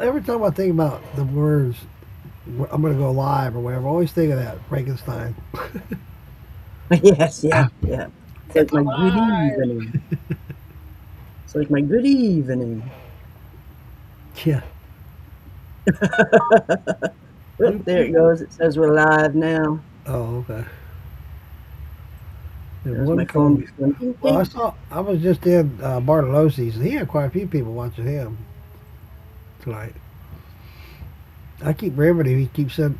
every time I think about the words, I'm going to go live or whatever, I always think of that Frankenstein. Yes, yeah, yeah. It's like It's my good alive. evening. It's like my good evening. Yeah. Oop, there it goes. It says we're live now. Oh, okay. And There's one my told phone me. just going ding Well, ding. I was just in Bartolosi's, and he had quite a few people watching him tonight. I keep remembering he keeps just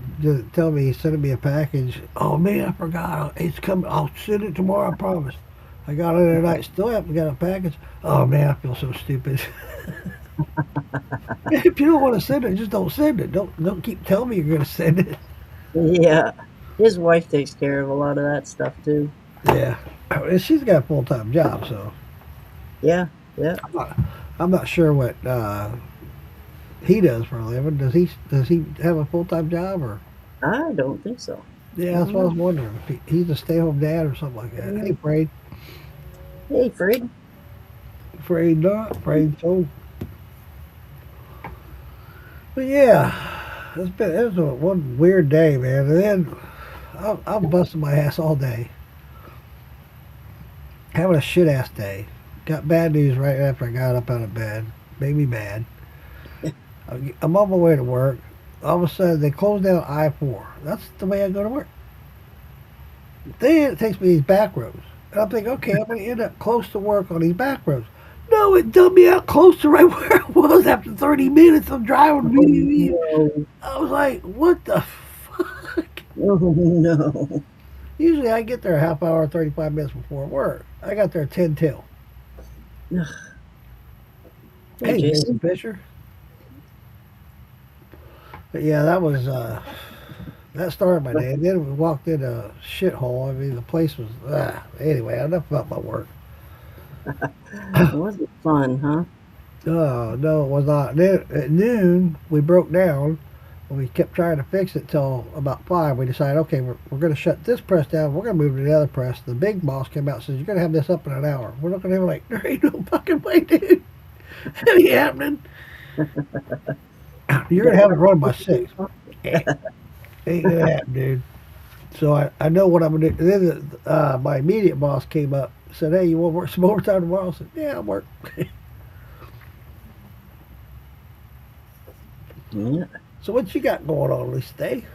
telling me he's sending me a package. Oh man, I forgot. It's coming. I'll send it tomorrow. I promise. I got it tonight. Still haven't got a package. Oh man, I feel so stupid. If you don't want to send it, just don't send it. Don't keep telling me you're gonna send it. Yeah. His wife takes care of a lot of that stuff too. Yeah, and she's got a full time job, so Yeah, yeah. I'm not, I'm not sure what he does for a living. Does he have a full time job or? I don't think so. I Yeah, that's don't what I know. was wondering. If he's a stay home dad or something like that. Hey, Yeah. afraid, Hey, Fred. afraid not, afraid so. But yeah, it was one weird day, man. And then I'm busting my ass all day, having a shit ass day. Got bad news right after I got up out of bed. Made me mad. I'm on my way to work. All of a sudden, they closed down I-4. That's the way I go to work. Then it takes me these back roads. And I'm thinking, okay, I'm going to end up close to work on these back roads. No, it dumped me out close to right where I was after 30 minutes of Oh driving. no. I was like, what the fuck? Oh no. Usually I get there a half hour, 35 minutes before work. I got there 10 till. Hey, Hey, Jason Jason. Fisher. But yeah, that started my day. And then we walked in a shithole. I mean, the place was, anyway, enough about my work. It wasn't fun, huh? Oh, no, it was not. Then at noon, we broke down. And we kept trying to fix it till about 5. We decided, okay, we're going to shut this press down. We're going to move to the other press. The big boss came out and says, you're going to have this up in an hour. We're looking at him like, there ain't no fucking way, dude. That ain't happening. You You're going got to have it work run to by do, 6. huh? Ain't going to happen, dude. So I know what I'm going to do. And then my immediate boss came up and said, hey, you want to work some overtime tomorrow? I said, yeah, I'll work. Yeah. So what you got going on, Lisa Day?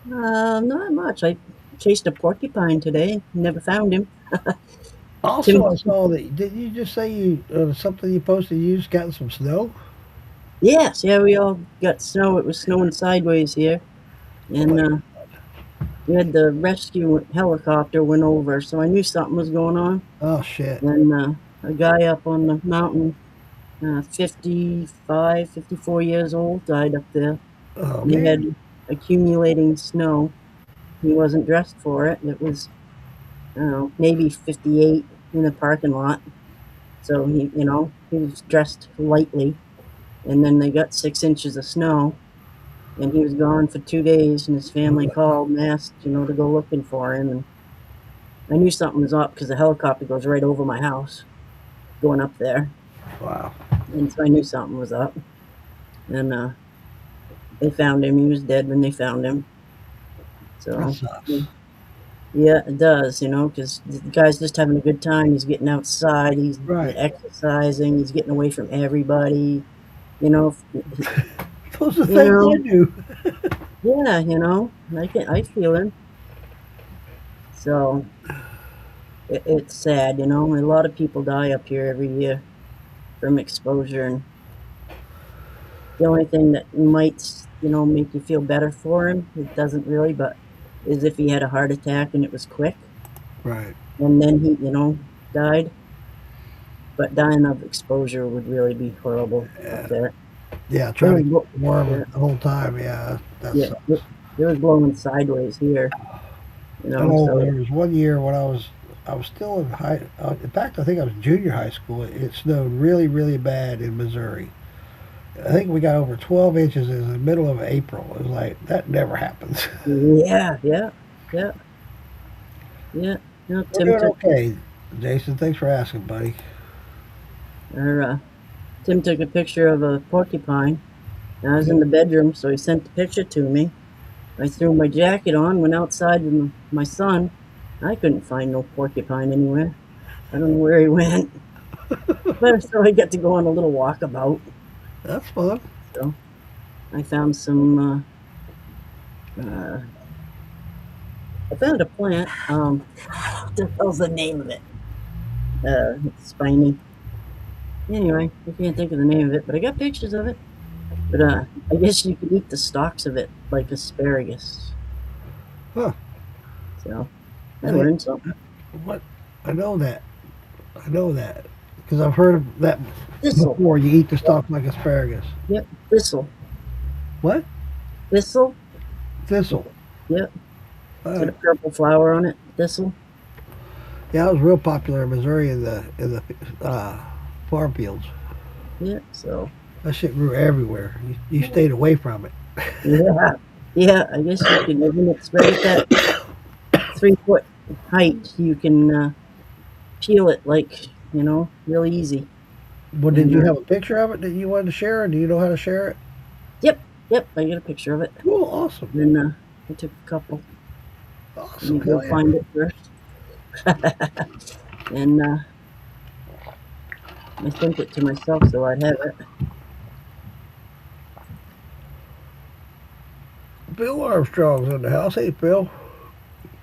Not much. I chased a porcupine today. Never found him. Also, Tim. I saw that. Did you just say you something you posted? You just gotten some snow. Yes, yeah, we all got snow. It was snowing sideways here, Oh and my! we had the rescue helicopter went over, so I knew something was going on. Oh shit! And a guy up on the mountain, 55, 54 years old, died up there. Oh They man! had accumulating snow. He wasn't dressed for it. It was, I don't know, maybe 58 in the parking lot. So he was dressed lightly. And then they got 6 inches of snow, and he was gone for 2 days. And his family called and asked, to go looking for him. And I knew something was up because the helicopter goes right over my house, going up there, Wow, and so I knew something was up. And they found him. He was dead when they found him. that So sucks. yeah, it does, because the guy's just having a good time. He's getting outside. He's Right. exercising. He's getting away from everybody. You know, Those are the you things I know, do. yeah, I feel him. So it's sad, A lot of people die up here every year from exposure, and the only thing that might, make you feel better for him, it doesn't really, but is if he had a heart attack and it was quick, Right. and then he, died. But dying of exposure would really be horrible up Yeah. there. Yeah. It Trying to was, keep blo- it warm yeah, the whole time. Yeah. That yeah, sucks. it was blowing sideways here, I know so there was one year when I was still in high. In fact, I think I was junior high school. It snowed really, really bad in Missouri. I think we got over 12 inches in the middle of April. It was like that never happens. yeah, yeah, yeah, yeah. We're doing okay, Jason. Thanks for Or, Tim took a picture of a porcupine. I was in the bedroom, so he sent the picture to me. I threw my jacket on, went outside with my son. I couldn't find no porcupine anywhere. I don't know where he went. But so I got to go on a little walkabout. That's fun. So I found some. Uh, I found a plant. What the hell's the name of it? It's spiny. Anyway, I can't think of the name of it, but I got pictures of it. But I guess you could eat the stalks of it like asparagus. Huh. So I I think, learned something. what? I know that. I know that. Because I've heard of that Thistle. before. You eat the stalk like asparagus. Yep. Thistle. What? Thistle. Thistle. Yep. Got a Uh, purple flower on it. Thistle. yeah, it was real popular in Missouri in the farm fields. Yep. So That shit grew everywhere. You stayed away from it. yeah. Yeah. I guess you can even expect that 3 foot height. You can peel it like real easy. Well, did And you have a picture of it that you wanted to share? Do you know how to share it? yep. Yep. I got a picture of it. Cool, awesome, And I took a couple. Let me awesome. go Hell yeah. find it first. And I sent it to myself so I'd have it. Bill Armstrong's in the house. Hey, Bill.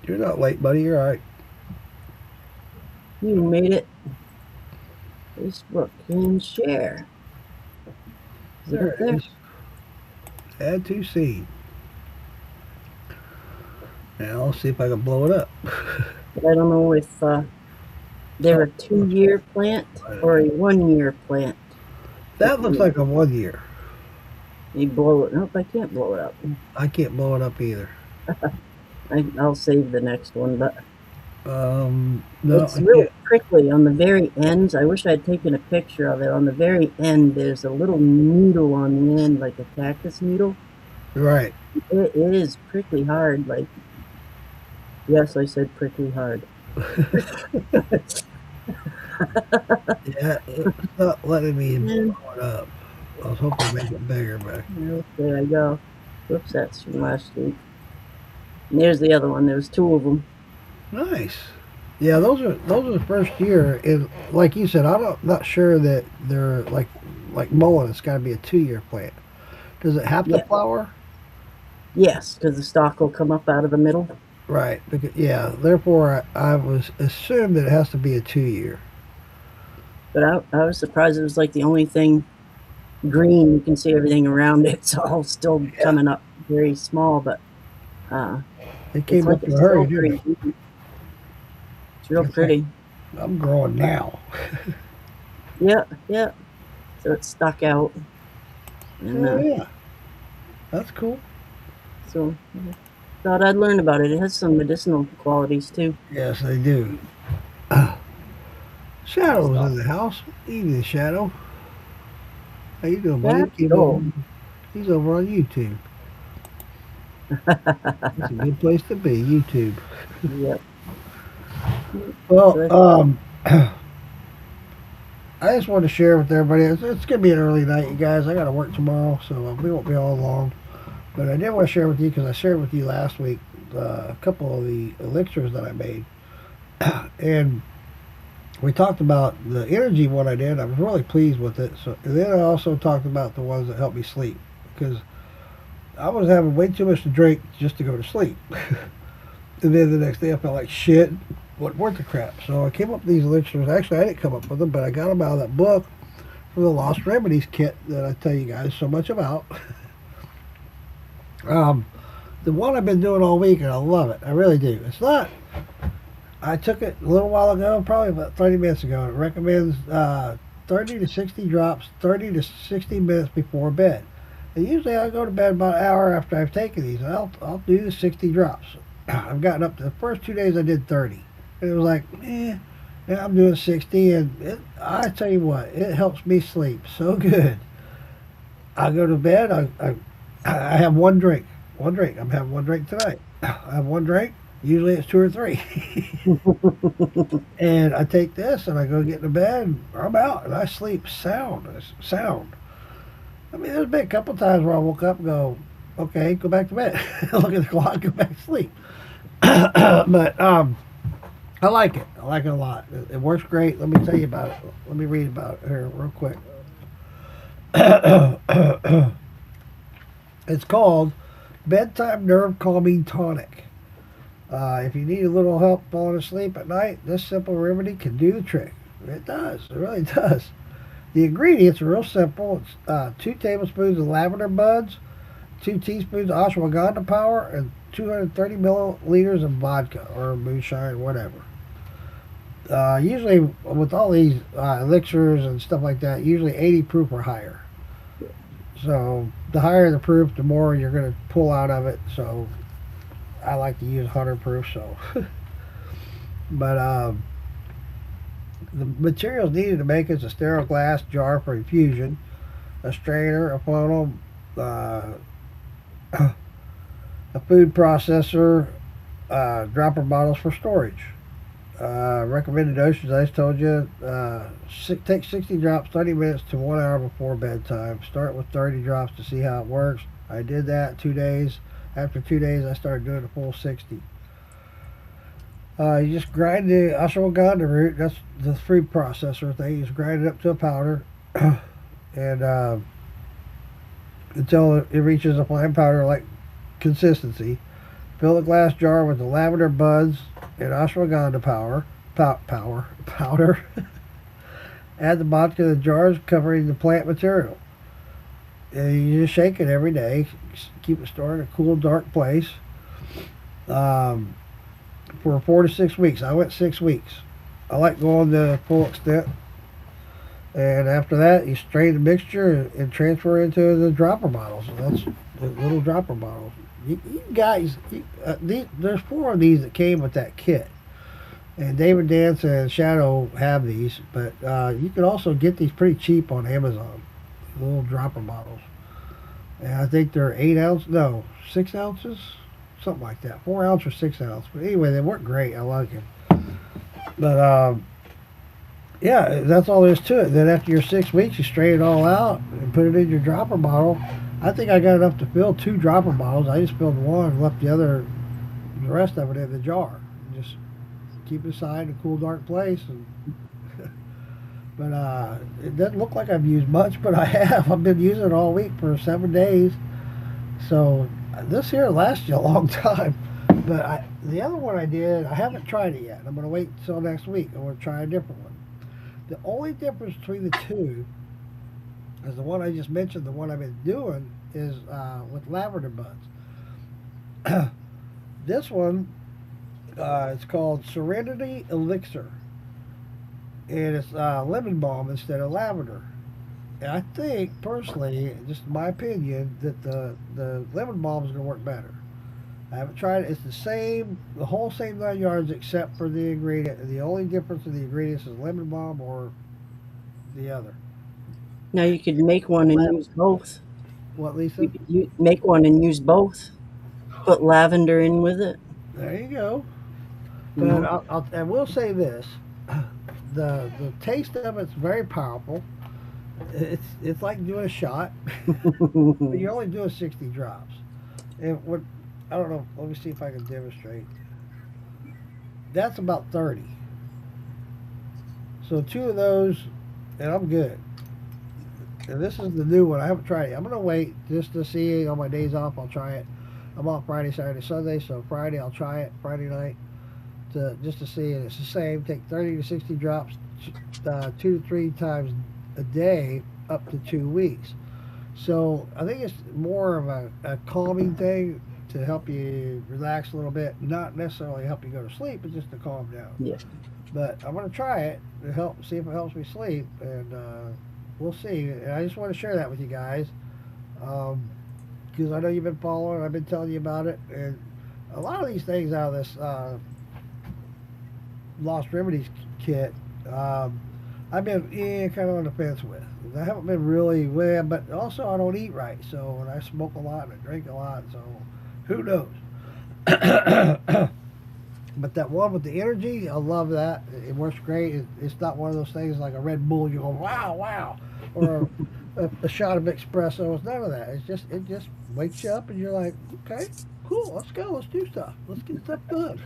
You're not late, buddy. You're all right. You made it. Facebook and share. Is it There up it there? is. Add to scene. Now, I'll see if I can blow it up. But I don't know if they're a 2-year plant or a 1-year plant. That looks like a 1 year. You blow it. Nope, I can't blow it up. I can't blow it up either. I'll save the next one, but No, it's I real can't. prickly on the very ends. I wish I'd taken a picture of it. On the very end, there's a little needle on the end, like a cactus needle. Right. It is prickly hard. Like, yes, I said prickly hard. Yeah, it's not letting me And blow it up. I was hoping to make it bigger, but there I go. Whoops, that's from last week. And there's the other one. There's 2 of them. nice. Yeah, those are the first year, and like you said, not sure that they're like mullein. It's got to be a 2 year plant. Does it have to Yeah. flower? Yes, because the stalk will come up out of the middle. Right. Because, yeah. Therefore, I was assumed that it has to be a 2 year. But I was surprised it was like the only thing green. You can see everything around it. It's all still Yeah. coming up very small, but It it's came like up in it's a hurry, still didn't it? pretty. It's real It's like, pretty. I'm growing now. Yeah, yeah. So it's stuck out, and Oh yeah, that's cool. so thought I'd learn about it. It has some medicinal qualities too. Yes, they do. Shadow's in the house. Evening, Shadow. How you doing, buddy? Shadow. He's over on YouTube. It's a good place to be, YouTube. Yep. Well, So I just wanted to share with everybody. It's going to be an early night, you guys. I got to work tomorrow, so we won't be all long. But I did want to share with you because I shared with you last week a couple of the elixirs that I made, and we talked about the energy one I did. I was really pleased with it. So, and then I also talked about the ones that help me sleep because I was having way too much to drink just to go to sleep. And then the next day I felt like shit. What worth the crap? So I came up with these elixirs. Actually, I didn't come up with them, but I got them out of that book from the Lost Remedies kit that I tell you guys so much about. The one I've been doing all week, and I love it. I really do. It's not. I took it a little while ago, probably about 30 minutes ago. It recommends 30 to 60 drops, 30 to 60 minutes before bed. And usually I go to bed about an hour after I've taken these. I'll do the 60 drops. I've gotten up to the first 2 days I did 30. And it was like, now I'm doing 60, and I tell you what, it helps me sleep so good. I go to bed, I have one drink. One drink. I'm having one drink tonight. I have one drink. Usually it's 2 or 3. And I take this and I go get into bed and I'm out and I sleep sound. Sound. I mean, there's been a couple times where I woke up and go, okay, go back to bed. Look at the clock, go back to sleep. But I like it. I like it a lot. It works great. Let me tell you about it. Let me read about it here real quick. It's called Bedtime Nerve Calming Tonic. If you need a little help falling asleep at night, this simple remedy can do the trick. It does. It really does. The ingredients are real simple. It's 2 tablespoons of lavender buds, 2 teaspoons of ashwagandha power, and 230 milliliters of vodka or moonshine, whatever. Usually, with all these elixirs and stuff like that, usually 80 proof or higher. So the higher the proof, the more you're going to pull out of it. So I like to use 100 proof. So, but the materials needed to make is a sterile glass jar for infusion, a strainer, a funnel, a food processor, dropper bottles for storage. Recommended dosage, as I just told you, take 60 drops 30 minutes to 1 hour before bedtime. Start with 30 drops to see how it works. I did that 2 days. After 2 days, I started doing a full 60. You just grind the ashwagandha root. That's the food processor thing. You just grind it up to a powder, and until it reaches a fine powder-like consistency. Fill the glass jar with the lavender buds and ashwagandha powder. Add the vodka to the jars covering the plant material. And you just shake it every day. Keep it stored in a cool, dark place. For 4 to 6 weeks. I went 6 weeks. I like going the full extent. And after that, you strain the mixture and transfer it into the dropper bottles. That's the little dropper bottles. You guys, there's 4 of these that came with that kit. And David Dance and Shadow have these, but you can also get these pretty cheap on Amazon. Little dropper bottles. And I think they're 6 ounces? Something like that. 4 ounce or 6 ounce. But anyway, they work great. I like them. But yeah, that's all there is to it. Then after your 6 weeks, you strain it all out and put it in your dropper bottle. I think I got enough to fill 2 dropper bottles. I just filled 1 and left the rest of it in the jar. Just keep it aside in a cool, dark place. And but it doesn't look like I've used much, but I have. I've been using it all week for 7 days. So this here lasts you a long time. But the other one I did, I haven't tried it yet. I'm going to wait until next week. I'm going to try a different one. The only difference between the two is the one I just mentioned, the one I've been doing, is with lavender buds. This one, it's called Serenity Elixir. And it's lemon balm instead of lavender. And I think, personally, just my opinion, that the lemon balm is going to work better. I haven't tried it. It's the whole same 9 yards except for the ingredient. And the only difference in the ingredients is lemon balm or the other. Now you could make one and use both. What, Lisa? You make one and use both. Put lavender in with it. There you go. Mhm. But I will say this: the taste of it's very powerful. It's like doing a shot, but you're only doing 60 drops. And what I don't know. Let me see if I can demonstrate. That's about 30. So 2 of those, and I'm good. And this is the new one. I haven't tried it. I'm gonna wait just to see on my days off. I'll try it. I'm off Friday, Saturday, Sunday. So Friday I'll try it. Friday night just to see. And it's the same. Take 30 to 60 drops, 2 to 3 times a day, up to 2 weeks. So I think it's more of a calming thing to help you relax a little bit, not necessarily help you go to sleep, but just to calm down. Yes. But I'm going to try it to see if it helps me sleep, and we'll see. And I just want to share that with you guys, because I know you've been following. I've been telling you about it, and a lot of these things out of this Lost Remedies kit, I've been kind of on the fence with. I haven't been really well, but also I don't eat right, so and I smoke a lot and I drink a lot, so who knows? But that one with the energy, I love that. It works great. It's not one of those things like a Red Bull. You go wow, wow, or a shot of espresso. It's none of that. It just wakes you up and you're like, okay, cool, let's go, let's do stuff, let's get stuff done.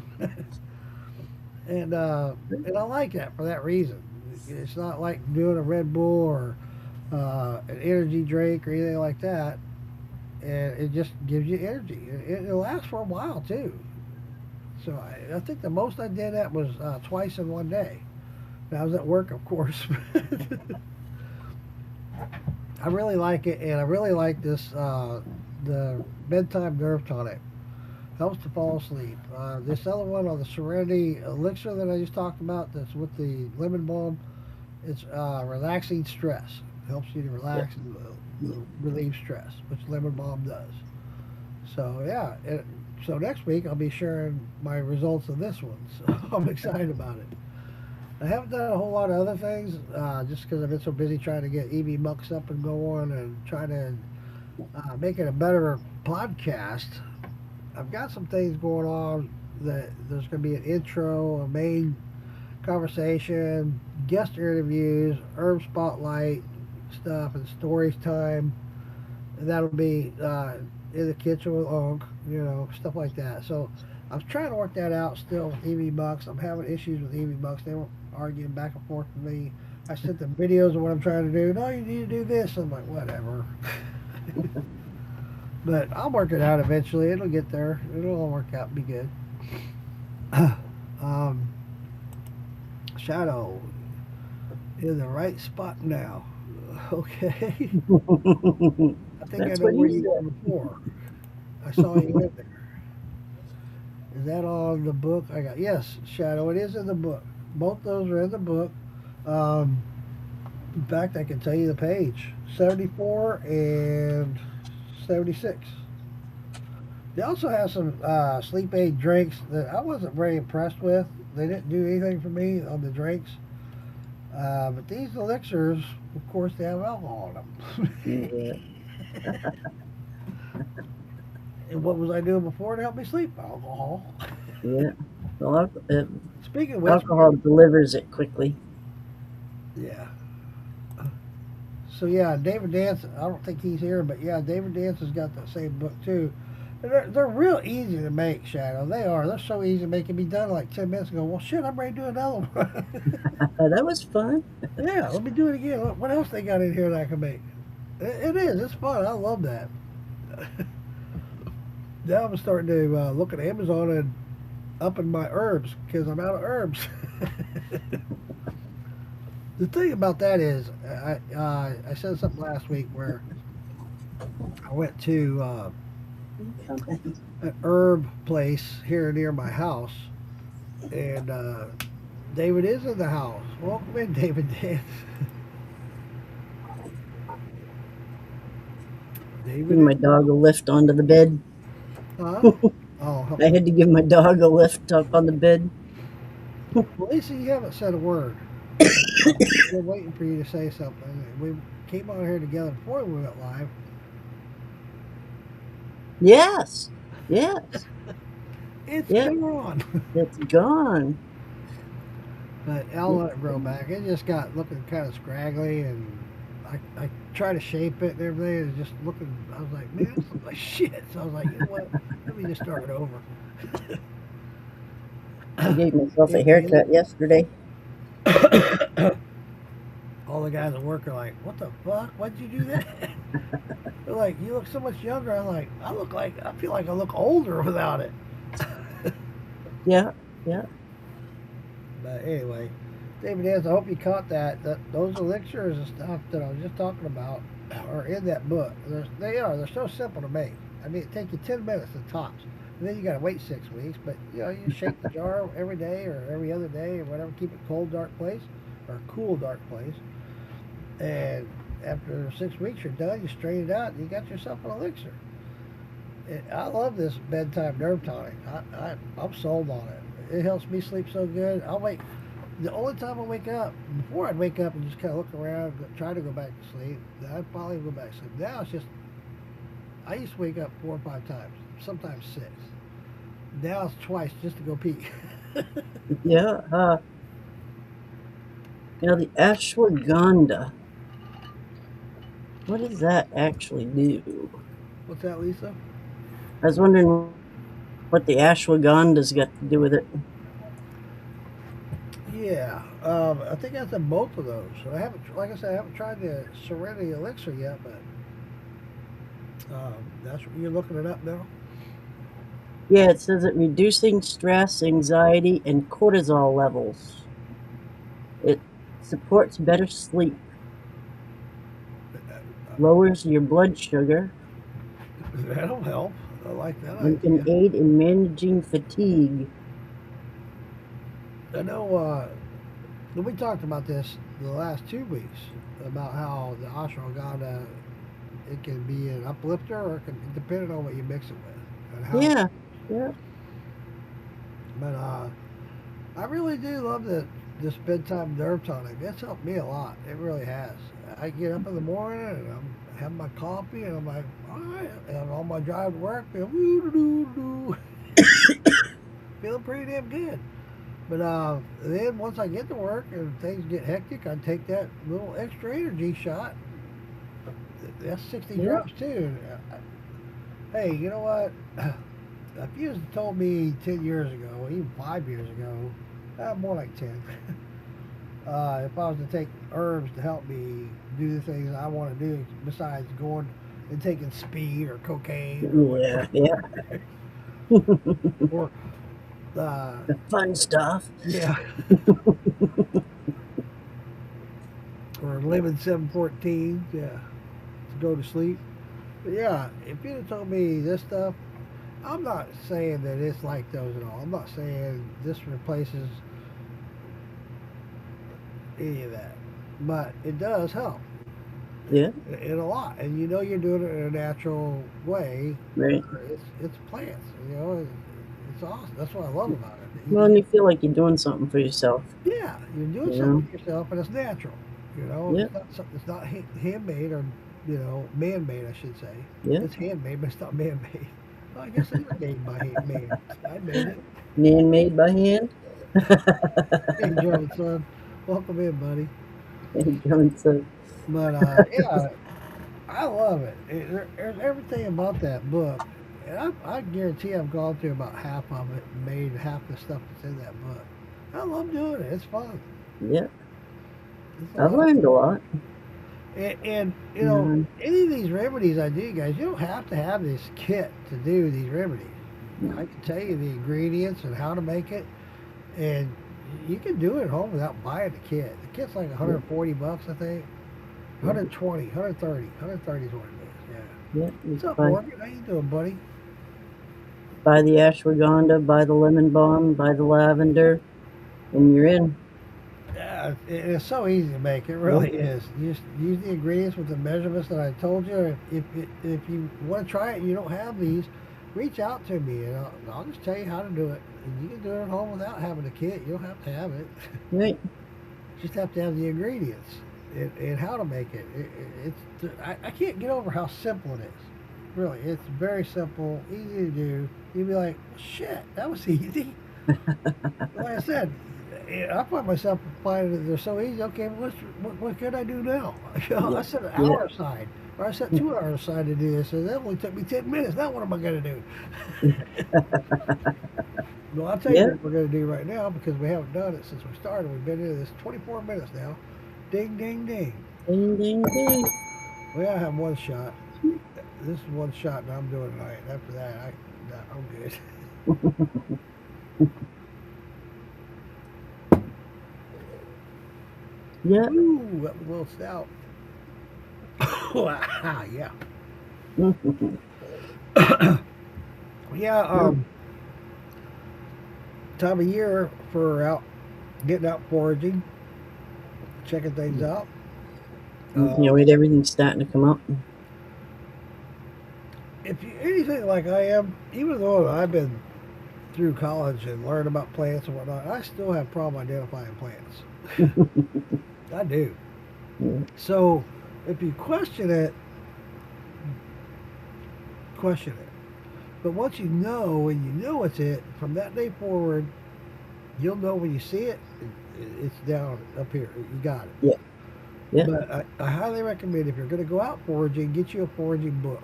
and uh, and I like that for that reason. It's not like doing a Red Bull or an energy drink or anything like that. And it just gives you energy. It lasts for a while too. So I think the most I did that was twice in one day. And I was at work, of course. I really like it, and I really like this the bedtime nerve tonic. Helps to fall asleep. This other one on the Serenity Elixir that I just talked about, that's with the lemon balm, it's relaxing stress. Helps you to Yeah. relax and relieve stress, which lemon balm does. So yeah, so next week I'll be sharing my results of this one. So I'm excited about it. I haven't done a whole lot of other things, just because I've been so busy trying to get EV Mucks up and going and trying to make it a better podcast. I've got some things going on that there's going to be an intro, a main conversation, guest interviews, herb spotlight stuff, and stories time. And that'll be in the kitchen with Unc, stuff like that. So I was trying to work that out still with EV Bucks. I'm having issues with EV Bucks. They were arguing back and forth with me. I sent them videos of what I'm trying to do. No, you need to do this. I'm like, whatever. But I'll work it out eventually. It'll get there. It'll all work out and be good. um, Shadow in the right spot now. Okay. I think I That's know what where he you were said. before. I saw you in there. Is that on the book? I got yes, Shadow. It is in the book. Both those are in the book. Um, in fact, I can tell you the page 74 and 76. They also have some sleep aid drinks that I wasn't very impressed with. They didn't do anything for me on the drinks. But these elixirs, of course, they have alcohol in them. Yeah. And what was I doing before to help me sleep? Alcohol. Yeah. Well, Speaking of which, alcohol delivers it quickly. yeah. So yeah, David Dance. I don't think he's here, but yeah, David Dance has got that same book too. And they're real easy to make, Shadow. They are. They're so easy to make. It be done in like 10 minutes. Ago. Well, shit, I'm ready to do another one. That was fun. Yeah, let me do it again. What else they got in here that I can make? It is. It's fun. I love that. Now I'm starting to look at Amazon and upping my herbs because I'm out of herbs. The thing about that is, I said something last week where I went to an herb place here near my house, and David is in the house. Welcome in, David Dance. Give David, my dog a lift onto the bed. huh? Oh, I had to give my dog a lift up on the bed. well, Lisa, you haven't said a word. We're waiting for you to say something. We came on here together before we went live. Yes. Yes. It's Yeah. gone. It's gone. But I'll let it grow back. It just got looking kind of scraggly, and I tried to shape it and everything. And it just looking, I was like, man, this looks like shit. So I was like, you know what? Let me just start it over. I gave myself a haircut yesterday. All the guys at work are like, what the fuck? Why'd you do that? They're like, you look so much younger. I'm like, I feel like I look older without it. Yeah. Yeah. But anyway, David Ayers, I hope you caught that. Those elixirs and stuff that I was just talking about are in that book. They're so simple to make. I mean, it takes you 10 minutes at tops. And then you got to wait 6 weeks. But, you shake the jar every day or every other day or whatever. Keep it cold, dark place or cool, dark place. And after 6 weeks, you're done. You strain it out and you got yourself an elixir. I love this bedtime nerve tonic. I'm sold on it. It helps me sleep so good. I'll wait. The only time I wake up, before I'd wake up and just kind of look around, try to go back to sleep, then I'd probably go back to sleep. Now it's just, I used to wake up 4 or 5 times, sometimes 6. Now it's twice just to go pee. Yeah. Now the ashwagandha. What does that actually do? What's that, Lisa? I was wondering what the ashwagandha's got to do with it. Yeah, I think that's in both of those. I haven't, like I said, I haven't tried the Serenity Elixir yet, but that's you're looking it up now. Yeah, it says it reducing stress, anxiety, and cortisol levels. It supports better sleep, lowers your blood sugar, That'll help. I like that and can idea. aid in managing fatigue. I know. We talked about this the last 2 weeks about how the ashwagandha it can be an uplifter or it can depending on what you mix it with and how. Yeah, yeah, But I really do love this bedtime nerve tonic. It's helped me a lot. It really has. I get up in the morning and I'm having my coffee and I'm like, all right, and I'm on my drive to work, feeling pretty damn good. But then once I get to work and things get hectic, I take that little extra energy shot. That's 60 yeah. drops too. Hey, you know what? If you had told me 10 years ago, even 5 years ago, more like 10, if I was to take herbs to help me do the things I want to do besides going and taking speed or cocaine or Yeah, yeah. or uh, The fun stuff. yeah, or lemon 714, yeah, to go to sleep. But yeah, if you'd have told me this stuff, I'm not saying that it's like those at all. I'm not saying this replaces any of that, but it does help Yeah, in a lot, and you know you're doing it in a natural way. right. It's plants, you know. It's awesome. That's what I love about it. Well, and you feel like you're doing something for yourself, Yeah, you're doing you something know? for yourself, and it's natural. You know, Yeah, it's not something. It's not handmade or man-made. I should say yeah. it's handmade, but it's not man-made. Well, I guess it is made by man. I made it. Man made by hand. Hey, Joe, son, welcome in, buddy. Johnson. But yeah, I love it. There's everything about that book. And I guarantee I've gone through about half of it and made half the stuff that's in that book. I love doing it. It's fun. Yeah, It's a I've lot of learned a fun. lot. And Um, any of these remedies I do, guys, you don't have to have this kit to do these remedies. I can tell you the ingredients and how to make it, and you can do it at home without buying the kit. The kit's like yeah, 140 bucks, I think. yeah, 120, 130. 130 is what it is. Yeah. yeah. You What's up, buy, Morgan? How you doing, buddy? buy the ashwagandha, buy the lemon balm, buy the lavender, and you're in. Yeah, it's so easy to make. It Yeah, really is. You just use the ingredients with the measurements that I told you. If you want to try it and you don't have these, reach out to me and I'll just tell you how to do it. And you can do it at home without having a kit. You don't have to have it. right. You just have to have the ingredients and how to make it. I can't get over how simple it is. Really, it's very simple, easy to do. You'd be like, shit, that was easy. Like I said, I find myself finding that they're so easy. Okay, what can I do now? Yeah, I set an yeah. hour aside, or I set 2 hours aside to do this, and that only took me 10 minutes. Now what am I going to do? Well, I'll tell you Yeah. what we're going to do right now because we haven't done it since we started. We've been into this 24 minutes now. Ding, ding, ding. Ding, ding, ding. We gotta have one shot. This is one shot, and I'm doing it tonight. After that, I'm good. Yeah. Ooh, that was a little stout. Yeah. Yeah, time of year for getting out foraging, checking things out. You know, with everything starting to come up. If you anything like I am, even though I've been through college and learned about plants and whatnot, I still have problem identifying plants. I do. Yeah. So if you question it. But once you know and you know it's it, from that day forward, you'll know when you see it, it's down up here. You got it. Yeah. Yeah. But I highly recommend if you're going to go out foraging, get you a foraging book.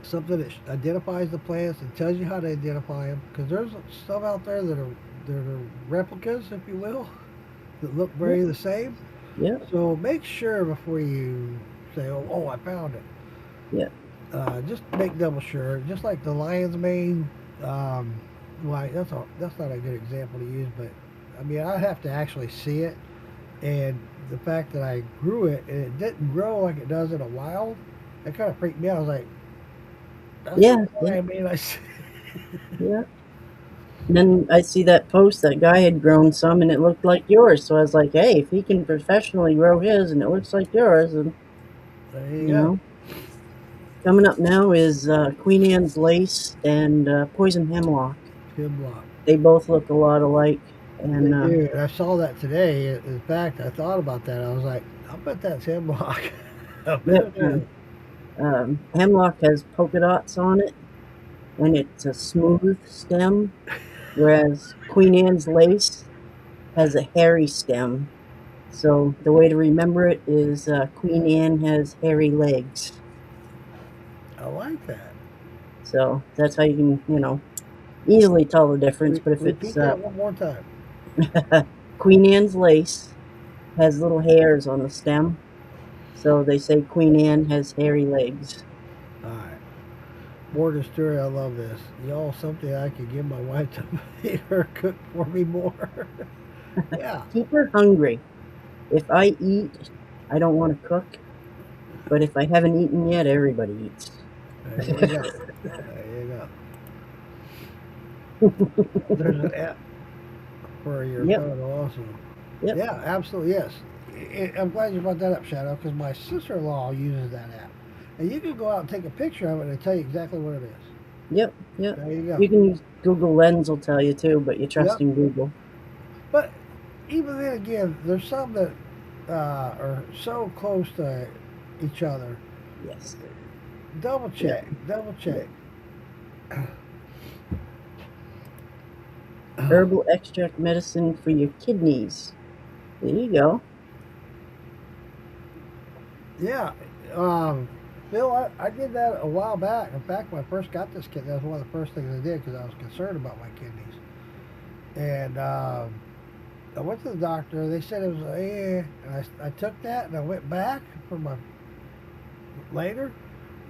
Something that identifies the plants and tells you how to identify them. Because there's some out there that are replicas, if you will, that look Yep. very the same. Yep. So make sure before you say, oh, I found it. Yep. Just make double sure. Just like the lion's mane, um, like that's not a good example to use, but I mean I have to actually see it, and the fact that I grew it and it didn't grow like it does in a wild, it kind of freaked me out. I was like, that's not Yeah. the Yeah. lion mane I see. Yeah. And then I see that post that guy had grown some and it looked like yours. So I was like, hey, if he can professionally grow his and it looks like yours, and There you you go. know, coming up now is Queen Anne's lace and poison hemlock. Hemlock. They both look a lot alike, They and do. And I saw that today. In fact, I thought about that. I was like, I bet that's hemlock. I bet yep. it is. Hemlock has polka dots on it, and it's a smooth stem, whereas Queen Anne's lace has a hairy stem. So the way to remember it is Queen Anne has hairy legs. I like that. So that's how you can, easily tell the difference. But if it's Repeat that one more time. Queen Anne's lace has little hairs on the stem, so they say Queen Anne has hairy legs. All right. Morgan Stewart, I love this. Y'all something I could give my wife to make her cook for me more. Yeah. Keep her hungry. If I eat, I don't want to cook. But if I haven't eaten yet, everybody eats. There you go. There you go. There's an app for your Yep, phone also. yep, Yeah, absolutely. Yes. I'm glad you brought that up, Shadow, because my sister-in-law uses that app. And you can go out and take a picture of it and it'll tell you exactly what it is. yep, yep. There you go. You can use Google Lens, will tell you too, but you trust Yep. in Google. But even then again, there's some that are so close to each other. Yes. Double Yep, check. Double yep. check. Herbal extract medicine for your kidneys. There you go. Yeah. Um, Bill, I did that a while back. In fact, when I first got this kid, that was one of the first things I did because I was concerned about my kidneys. And I went to the doctor. They said it was and I took that and I went back for my later.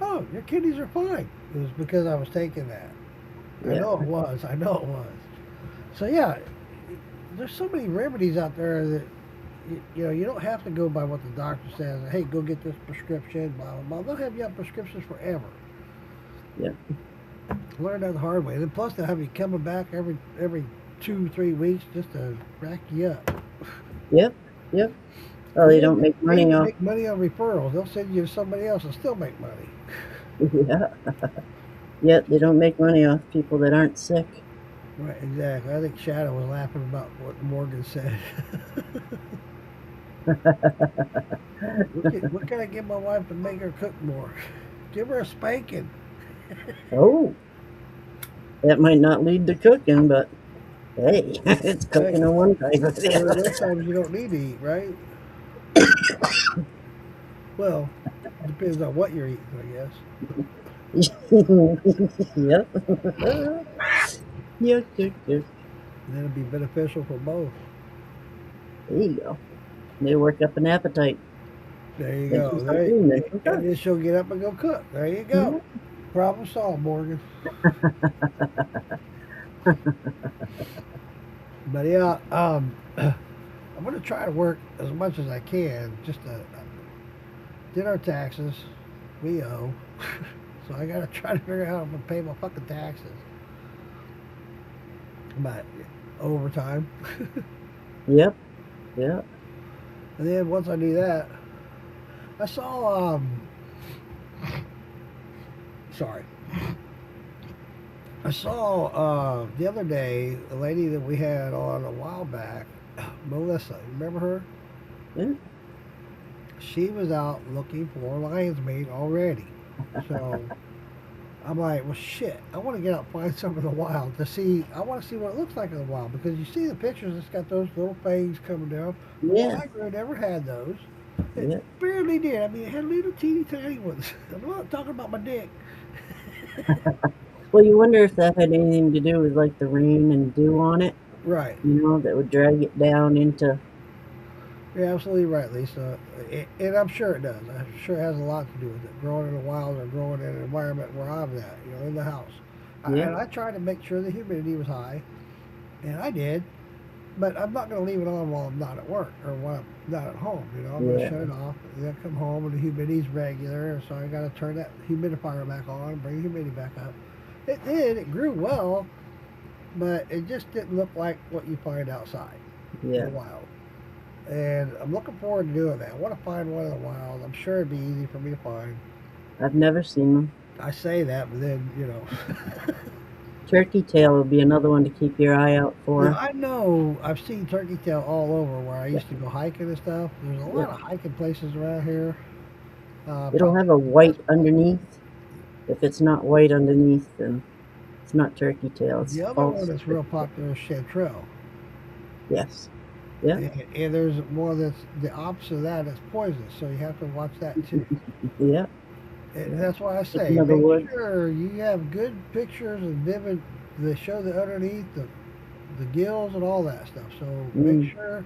Oh, your kidneys are fine. It was because I was taking that. I Yep, know it was. I know it was. So yeah, there's so many remedies out there that you don't have to go by what the doctor says. Hey, go get this prescription. Blah blah blah. They'll have you on prescriptions forever. yep, Learn that the hard way. And then plus they'll have you coming back every 2 3 weeks just to rack you up. yep, yep. Oh, They they even don't make they money even off. make money on referrals. They'll send you to somebody else and still make money. Yeah, yep. They don't make money off people that aren't sick. Right, exactly. I think Shadow was laughing about what Morgan said. What can I get my wife to make her cook more? Give her a spanking. Oh, that might not lead to cooking, but hey, it's Hey, cooking in one type of there's times you don't need to eat, right? Well, depends on what you're eating, I guess. Yep. Yuck, yuck, yuck. And it'll be beneficial for both. There you go. They work up an appetite. There you Makes you go. start eating it. And Okay. then she'll get up and go cook. There you go. Yeah. Problem solved, Morgan. But yeah, I'm gonna try to work as much as I can. Just to did our taxes. We owe. So I gotta try to figure out how I'm gonna pay my fucking taxes. But overtime. Yep. Yep. And then once I do that, I saw sorry. I saw the other day a lady that we had on a while back, Melissa. Remember her? Yeah. She was out looking for lion's mane already. So I'm like, well, shit. I want to get out and find some in the wild to see. I want to see what it looks like in the wild because you see the pictures. It's got those little fangs coming down. Well, Yeah. I never had those. It Yeah. barely did. I mean, it had little teeny tiny ones. I'm not talking about my dick. Well, you wonder if that had anything to do with like the rain and dew on it, Right. that would drag it down into. You're absolutely right, Lisa. And I'm sure it does. I'm sure it has a lot to do with it. Growing in the wild or growing in an environment where I'm at, in the house. Yeah. And I try to make sure the humidity was high, and I did. But I'm not going to leave it on while I'm not at work or while I'm not at home. I'm going to Yeah. shut it off. And then come home and the humidity's regular, so I got to turn that humidifier back on and bring the humidity back up. It did. It grew well, but it just didn't look like what you find outside in Yeah. the wild. And I'm looking forward to doing that. I want to find one in the wild. I'm sure it'd be easy for me to find. I've never seen them. I say that, but then, Turkey tail would be another one to keep your eye out Now, for. I know I've seen turkey tail all over where I Yeah. used to go hiking and stuff. There's a Yeah. lot of hiking places around here. It'll Probably have a white underneath. If it's not white underneath, then it's not turkey tail. It's the other one false that's real turkey tail. popular is chanterelle. Yes. Yeah. And there's one that's the opposite of that that's poisonous, so you have to watch that too. Yeah. And Yeah. that's why I Just say another make wood. sure you have good pictures and vivid that show the underneath, the gills and all that stuff. So make Mm. sure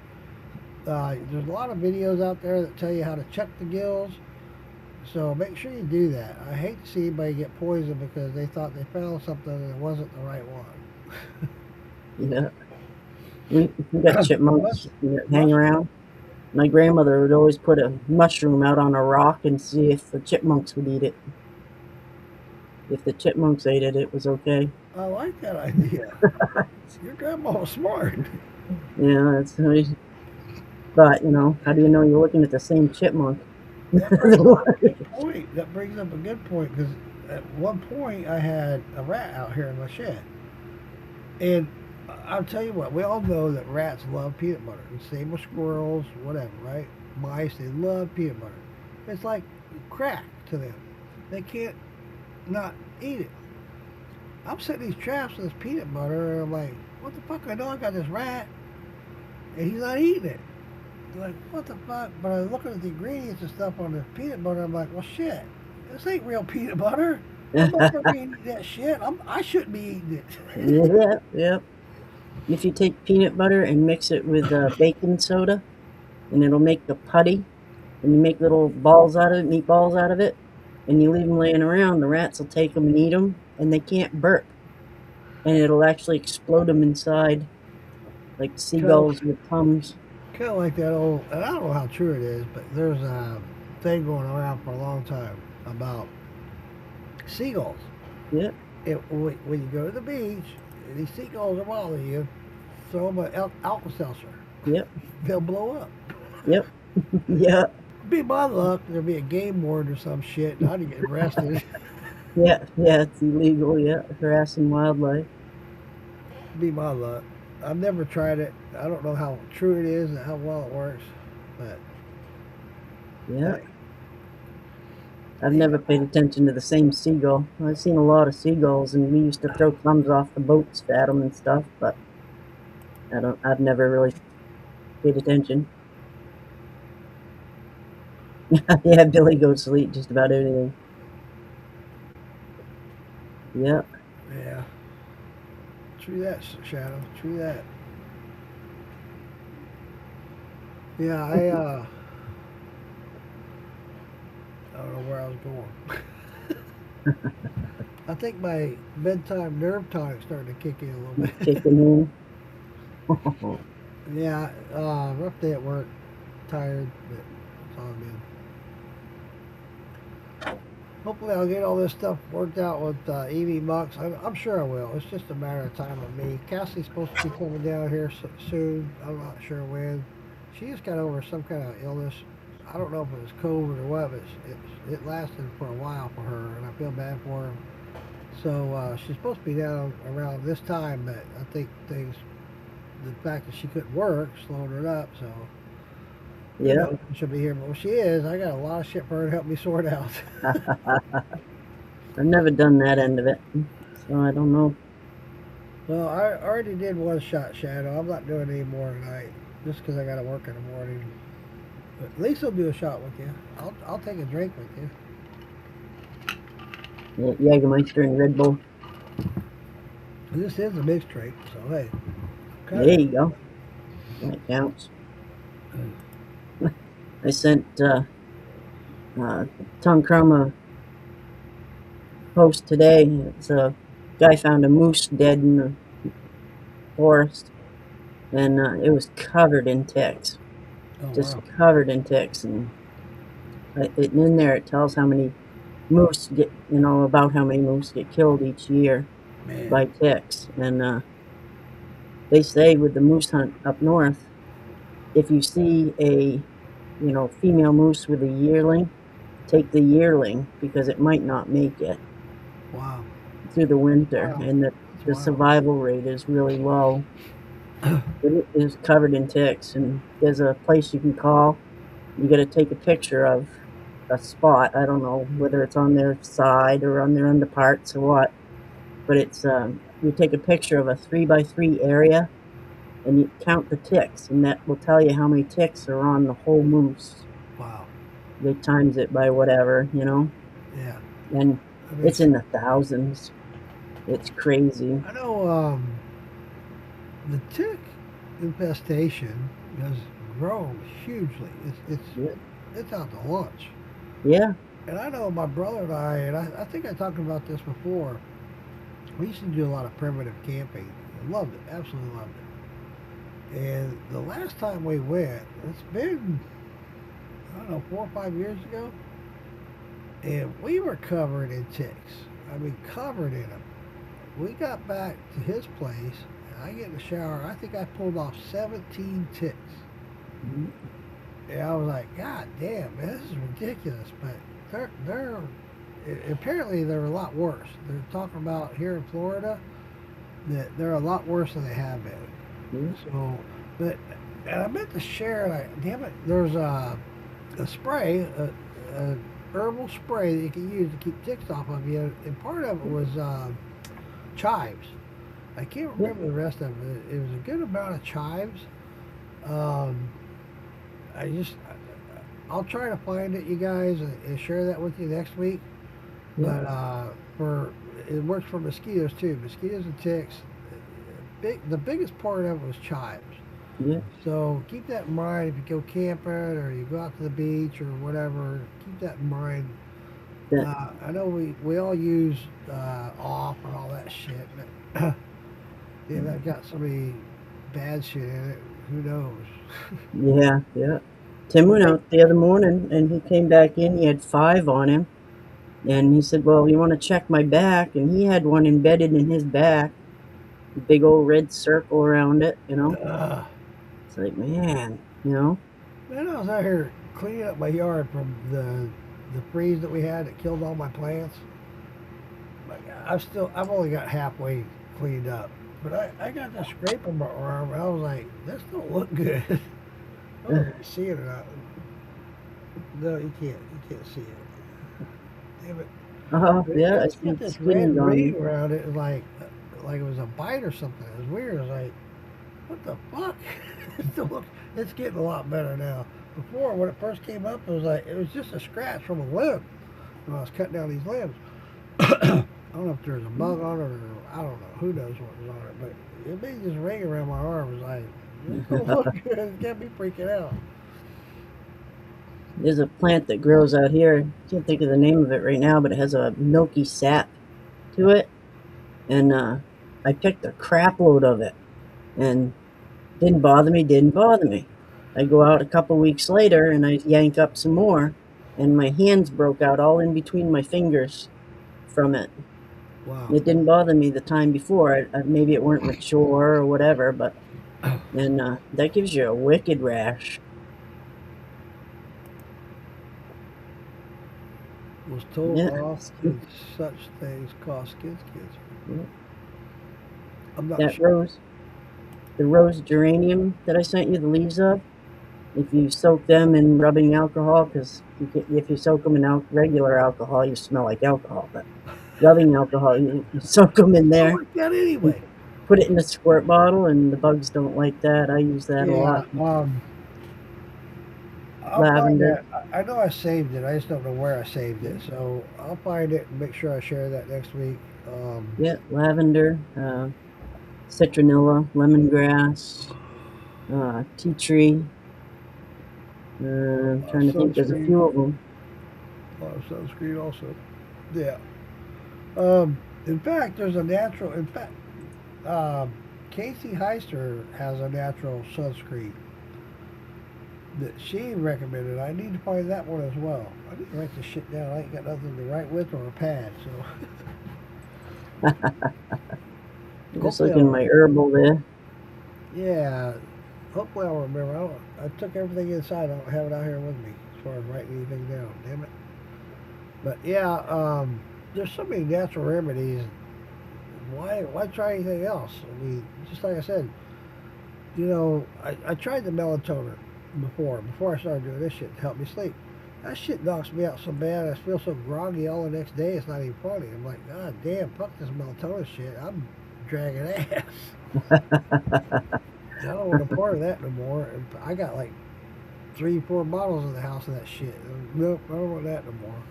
there's a lot of videos out there that tell you how to check the gills. So make sure you do that. I hate to see anybody get poisoned because they thought they found something and it wasn't the right one. Yeah. We got chipmunks Must, that hang must, around. My grandmother would always put a mushroom out on a rock and see if the chipmunks would eat it. If the chipmunks ate it, it was okay. I like that idea. Your grandma was smart. Yeah, that's but how do you know you're looking at the same chipmunk? That brings up a good point. That brings up a good point because at one point I had a rat out here in my shed. And I'll tell you what, we all know that rats love peanut butter. And same with squirrels, whatever, right? Mice, they love peanut butter. It's like crack to them. They can't not eat it. I'm setting these traps with this peanut butter, and I'm like, what the fuck? I know I got this rat, and he's not eating it. I'm like, what the fuck? But I'm looking at the ingredients and stuff on the peanut butter. I'm like, well, shit, this ain't real peanut butter. I'm not gonna be eating that shit. I shouldn't be eating it. Yeah, yeah. If you take peanut butter and mix it with baking soda, and it'll make the putty, and you make little balls out of it, meatballs out of it, and you leave them laying around, the rats will take them and eat them, and they can't burp. And it'll actually explode them inside, like Kind seagulls with tongues. of like that old, and I don't know how true it is, but there's a thing going around for a long time about seagulls. Yep, When you go to the beach, and these seagulls are bothering you, throw them an Alka-Seltzer. yep, They'll blow up. yep, yeah, Be my luck, there'll be a game warden or some shit, and I'd get arrested. yeah, yeah, it's illegal, yeah, harassing wildlife. Be my luck. I've never tried it. I don't know how true it is and how well it works, but Yeah, hey, I've yeah, never paid attention to the same seagull. I've seen a lot of seagulls, and we used to throw crumbs off the boats at them and stuff, but I've never really paid attention. Yeah, Billy goes to eat just about anything. Yeah, yeah. True that, Shadow. True that. Yeah, I don't know where I was going. I think my bedtime nerve tonic's starting to kick in a little he's bit. kicking in. Yeah, rough day at work. Tired, but it's all good. Hopefully, I'll get all this stuff worked out with Evie Mux. I'm sure I will. It's just a matter of time with me. Cassie's supposed to be coming down here soon. I'm not sure when. She just got over some kind of illness. I don't know if it was COVID or what, but it lasted for a while for her, and I feel bad for her. So she's supposed to be down around this time, but I think the fact that she couldn't work slowed her up. So who Yeah. knows when she'll be here? But when she is, I got a lot of shit for her to help me sort out. I've never done that end of it, so I don't know. Well, I already did one shot Shadow. I'm not doing any more tonight, just because I got to work in the morning. But at least I'll do a shot with you. I'll take a drink with you. Jägermeister and Red Bull. This is a mixed drink, so hey. There you go. That counts. I sent Tom Crum a post today. It's a guy found a moose dead in the forest, and it was covered in ticks. Oh, Just wow. covered in ticks, and in there it tells how many moose get, about how many moose get killed each year Man. by ticks. And they say with the moose hunt up north, if you see a female moose with a yearling, take the yearling because it might not make it Wow. through the winter. Wow. And the Wow. survival rate is really low. It is covered in ticks, and there's a place you can call. You got to take a picture of a spot. I don't know whether it's on their side or on their underparts or what, but it's you take a picture of a 3x3 area and you count the ticks, and that will tell you how many ticks are on the whole moose. Wow. They times it by whatever, Yeah. and it's in the thousands. It's crazy. I know the tick infestation has grown hugely. It's out to lunch. Yeah. And I know my brother and I think I talked about this before. We used to do a lot of primitive camping. I loved it, absolutely loved it. And the last time we went, it's been, I don't know, 4 or 5 years ago, and we were covered in ticks. I mean, covered in them. We got back to his place, and I get in the shower. I think I pulled off 17 ticks. Mm-hmm. And I was like, God damn, man, this is ridiculous. But they're apparently they're a lot worse. They're talking about here in Florida that they're a lot worse than they have been. Mm-hmm. So, but and I meant to share. Damn it, there's a spray, a herbal spray that you can use to keep ticks off of you, and part of it was chives. I can't remember the rest of it. It was a good amount of chives. I'll try to find it, you guys, and share that with you next week. Yeah. But it works for mosquitoes too. Mosquitoes and ticks. The biggest part of it was chives. Yeah. So keep that in mind if you go camping or you go out to the beach or whatever. Keep that in mind. Yeah. I know we all use off and all that shit, but yeah, that got so many bad shit in it. Who knows? Yeah. Tim went out the other morning and he came back in. He had 5 on him. And he said, well, you want to check my back? And he had one embedded in his back. A big old red circle around it, It's like, man, Man, I was out here cleaning up my yard from the freeze that we had that killed all my plants. I've only got halfway cleaned up. But I got that scrape on my arm, and I was like, this don't look good. I don't know if you see it or not. No, you can't see it. Damn it. yeah, It's got this red ring around it, like it was a bite or something. It was weird. I was like, what the fuck? It's getting a lot better now. Before, when it first came up, it was just a scratch from a limb when I was cutting down these limbs. I don't know if there was a bug on it or I don't know. Who knows what was on it, but it made this ring around my arm. It was like, it don't look good. It got me freaking out. There's a plant that grows out here. I can't think of the name of it right now, but it has a milky sap to it. And I picked a crap load of it. And didn't bother me. I go out a couple weeks later and I yank up some more. And my hands broke out all in between my fingers from it. Wow. It didn't bother me the time before. Maybe it weren't mature or whatever, but and that gives you a wicked rash. Was told off such things cause skin cancer. Yeah. I'm not that sure. The rose geranium that I sent you the leaves of, if you soak them in rubbing alcohol, because if you soak them in regular alcohol, you smell like alcohol, but rubbing alcohol, you soak them in there. I like that anyway. Put it in a squirt bottle, and the bugs don't like that. I use that a lot. I'll find lavender. that. I know I saved it. I just don't know where I saved it. So I'll find it and make sure I share that next week. Yeah, lavender, citronella, lemongrass, tea tree. I'm trying to think. There's a Sunscreen. few of them. A lot of sunscreen also. Yeah. In fact, there's a natural. In fact, um, Casey Heister has a natural sunscreen that she recommended. I need to find that one as well. I need to write this shit down. I ain't got nothing to write with or a pad, so I'm just hopefully looking at I'll. my herbal there. Yeah, hopefully I'll remember. I took everything inside. I don't have it out here with me as far as writing anything down. Damn it. But yeah, there's so many natural remedies. Why try anything else? I mean, just like I said, I tried the melatonin before I started doing this shit to help me sleep. That shit knocks me out so bad. I feel so groggy all the next day. It's not even funny. I'm like, God damn, fuck this melatonin shit. I'm dragging ass. I don't want a part of that no more. And I got like 3, 4 bottles in the house of that shit. Nope, I don't want that no more.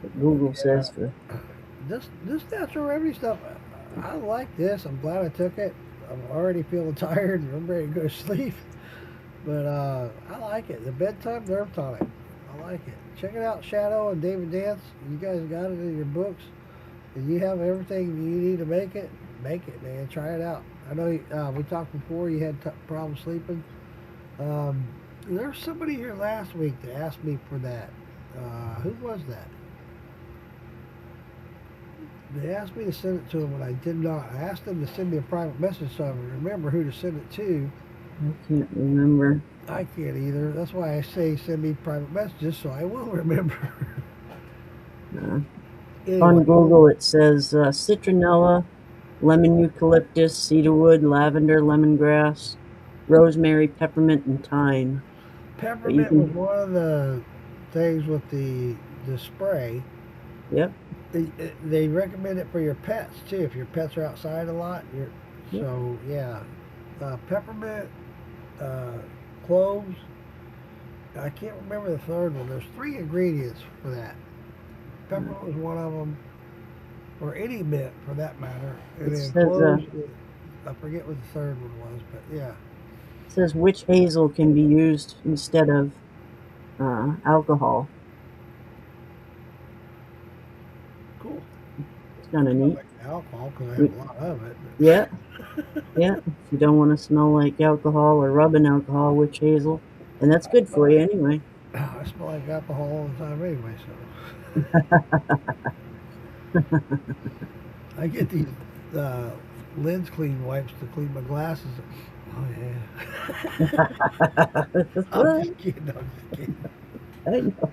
But Google yeah, says for this natural remedy stuff, I like this. I'm glad I took it. I'm already feeling tired and I'm ready to go to sleep. But I like it. The bedtime nerve tonic. I like it. Check it out, Shadow and David Dance. You guys got it in your books. And you have everything you need to make it. Make it, man. Try it out. I know we talked before. You had problems sleeping. Um, there was somebody here last week that asked me for that. Who was that? They asked me to send it to them, and I did not. I asked them to send me a private message so I would remember who to send it to. I can't remember. I can't either. That's why I say send me private messages so I will remember. Uh, on Anyway, Google, it says citronella, lemon eucalyptus, cedarwood, lavender, lemongrass, rosemary, peppermint, and thyme. But you peppermint was can, one of the things with the spray. yep, They recommend it for your pets too. If your pets are outside a lot, yep, so yeah, peppermint, uh, cloves. I can't remember the third one. There's 3 ingredients for that. Peppermint was one of them, or any mint for that matter. And it then says cloves. I forget what the third one was, but yeah, witch hazel can be used instead of alcohol. cool. It's kind of Not neat. like alcohol because I have We- a lot of it. Yeah, yeah. If you don't want to smell like alcohol or rubbing alcohol, witch hazel, and that's good for you anyway. I smell like alcohol all the time anyway, so I get these uh, lens clean wipes to clean my glasses. Oh yeah. I'm just kidding. I'm just kidding. I know.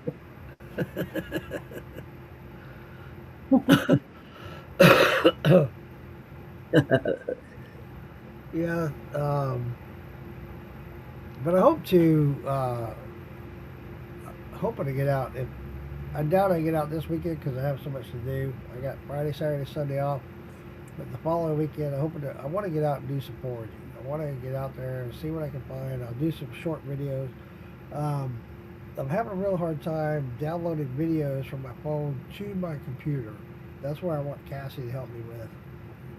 Yeah. But I hope to. Hoping to get out. If I doubt I get out this weekend because I have so much to do. I got Friday, Saturday, Sunday off. But the following weekend, I want to get out and do some foraging. I want to get out there and see what I can find. I'll do some short videos. Um, I'm having a real hard time downloading videos from my phone to my computer. That's where I want Cassie to help me with.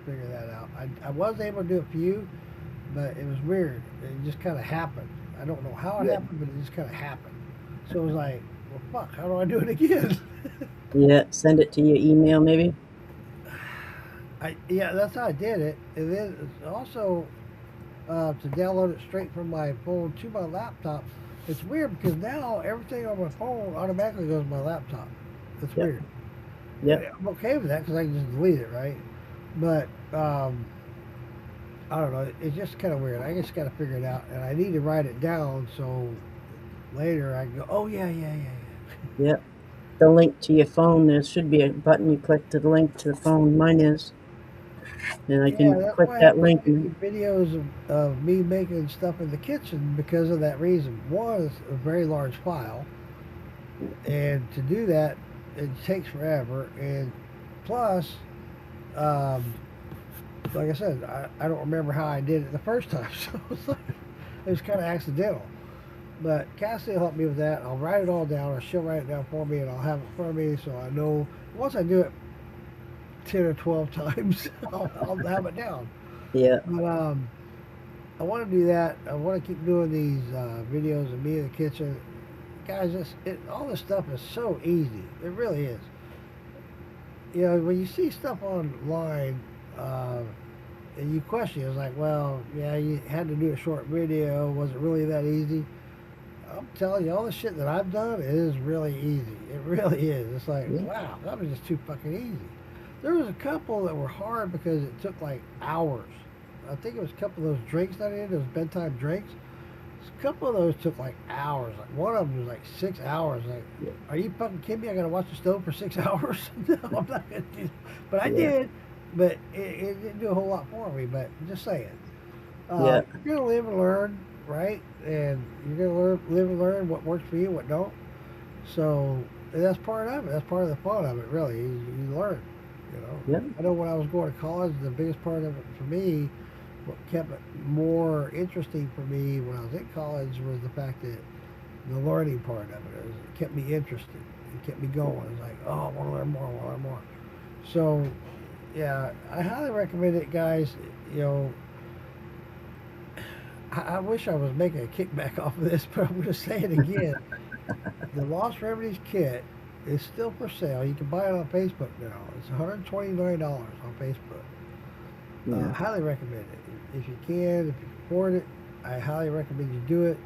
Figure that out. I was able to do a few, but it was weird. It just kind of happened. I don't know how it Yeah, happened, but it just kind of happened. So it was like, well, fuck, how do I do it again? yeah. Send it to your email, maybe. Yeah, that's how I did it. And then it's also to download it straight from my phone to my laptop. It's weird because now everything on my phone automatically goes to my laptop. It's Yep, weird. yep. I'm okay with that because I can just delete it, right? But I don't know. It's just kind of weird. I just got to figure it out, and I need to write it down so later I can go, oh yeah, yeah, yeah, yeah. Yep. The link to your phone, there should be a button you click to the link to the phone. Mine is. And I Yeah, can that's click why I that haven't link. made any videos of me making stuff in the kitchen because of that reason. One is a very large file, and to do that, it takes forever. And plus, um, like I said, I don't remember how I did it the first time, so it was kind of accidental. But Cassie will help me with that. I'll write it all down, or she'll write it down for me, and I'll have it for me so I know. Once I do it 10 or 12 times, I'll have it down. Yeah. But I want to do that. I want to keep doing these videos of me in the kitchen. Guys, all this stuff is so easy. It really is. You know, when you see stuff online and you question, it's like, well, yeah, you had to do a short video. Was it really that easy? I'm telling you, all the shit that I've done is really easy. It really is. It's like, Yeah. wow, that was just too fucking easy. There was a couple that were hard because it took like hours. I think it was a couple of those drinks that I did, those bedtime drinks. A couple of those took like hours. Like one of them was like 6 hours. Like, Yeah. are you fucking kidding me? I gotta watch the stove for 6 hours? No, I'm not gonna do. But I Yeah. did. But it didn't do a whole lot for me. But just saying, Yeah. you're gonna live and learn, right? And you're gonna live and learn what works for you, what don't. So and that's part of it. That's part of the fun of it, really. You learn. You know. Yeah. I know when I was going to college, the biggest part of it for me, what kept it more interesting for me when I was in college was the fact that the learning part of it kept me interested. It kept me going. It was like, oh, I want to learn more. I want to learn more. So, yeah, I highly recommend it, guys. You know, I wish I was making a kickback off of this, but I'm going to say it again. The Lost Remedies kit is still for sale. You can buy it on Facebook now. It's $129 on Facebook. Yeah. Highly recommend it. If you can, if you can afford it, I highly recommend you do it.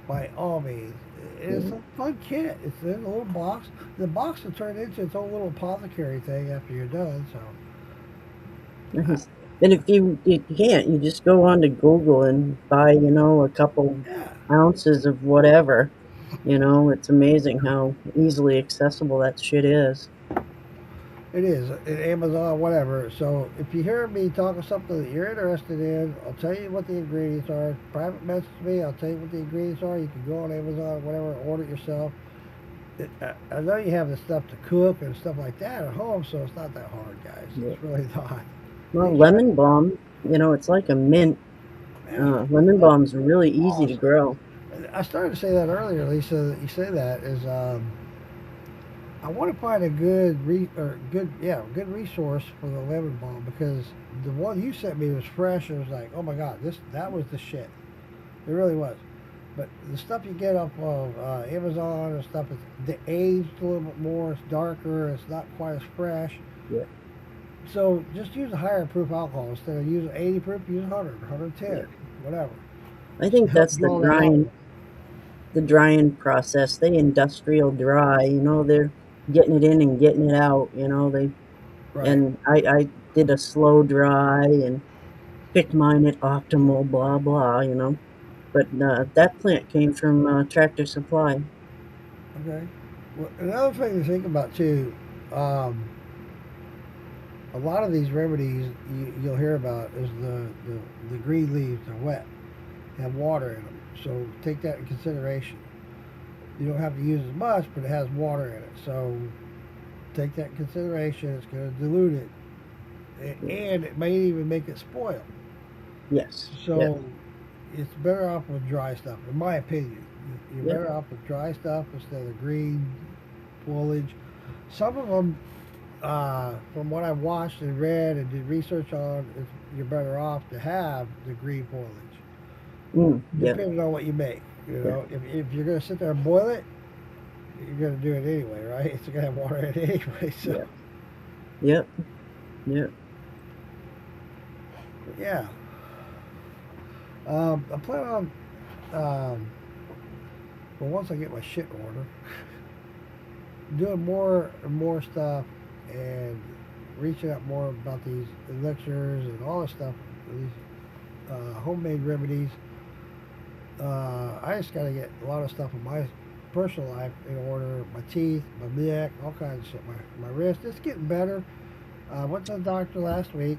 By all means, it's a fun kit. It's in a little box. The box will turn into its own little apothecary thing after you're done. So, Nice. And if you can't, you just go on to Google and buy, a couple yeah, ounces of whatever. It's amazing how easily accessible that shit is. it is. Amazon, whatever. So, if you hear me talking something that you're interested in, I'll tell you what the ingredients are. Private message me. I'll tell you what the ingredients are. You can go on Amazon, whatever, order it yourself. I know you have the stuff to cook and stuff like that at home, so it's not that hard, guys. Yeah. It's really not. Well, You try. lemon balm, it's like a mint. Yeah. Lemon balm's really easy to Awesome. grow. I started to say that earlier, Lisa. That you say that is, I want to find a good resource for the lemon balm because the one you sent me was fresh. It was like, oh my god, that was the shit. It really was. But the stuff you get off of Amazon and stuff, the aged a little bit more. It's darker. It's not quite as fresh. Yeah. So just use a higher proof alcohol instead of using 80 proof. Use 100, 110, Yeah. whatever. I think Help that's the draw that out. drying process. They industrial dry, they're getting it in and getting it out, Right. and I did a slow dry and picked mine at optimal, blah, blah, But that plant came from Tractor Supply. Okay. Well, another thing to think about too, um, a lot of these remedies you'll hear about is the green leaves are wet, have water in them. So take that in consideration. You don't have to use as much, but it has water in it. So take that in consideration. It's going to dilute it, and it may even make it spoil. Yes. Yeah. So it's better off with dry stuff, in my opinion. You're Yeah. better off with dry stuff instead of green foliage. Some of them, from what I've watched and read and did research on, you're better off to have the green foliage, Yeah. depending on what you make. You Yeah. know, if you're going to sit there and boil it, you're going to do it anyway, right? It's going to have water in it anyway. So, Yeah. Yep. Yep. yeah. I plan on, well, once I get my shit in order, doing more and more stuff and reaching out more about these elixirs and all this stuff, these homemade remedies. I just got to get a lot of stuff in my personal life in order. My teeth, my neck, all kinds of shit. My wrist, it's getting better. I went to the doctor last week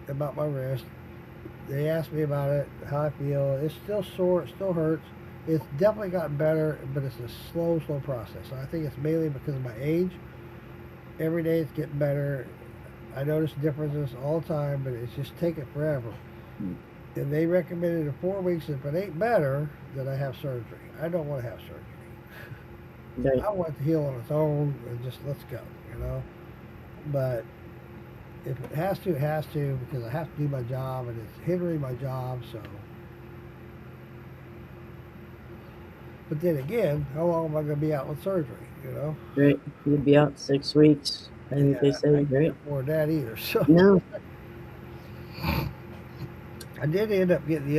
about my wrist. They asked me about it, how I feel. It's still sore, it still hurts. It's definitely gotten better, but it's a slow process. So I think it's mainly because of my age. Every day it's getting better. I notice differences all the time, but it's just taking forever. And they recommended in 4 weeks. If it ain't better, then I have surgery. I don't want to have surgery. Right. I want it to heal on its own and just let's go, you know. But if it has to, it has to because I have to do my job and it's hindering my job. So, but then again, how long am I going to be out with surgery? You know. Right. You'd be out 6 weeks. I think they Yeah, say, I can't right? afford that either. So No. I did end up getting the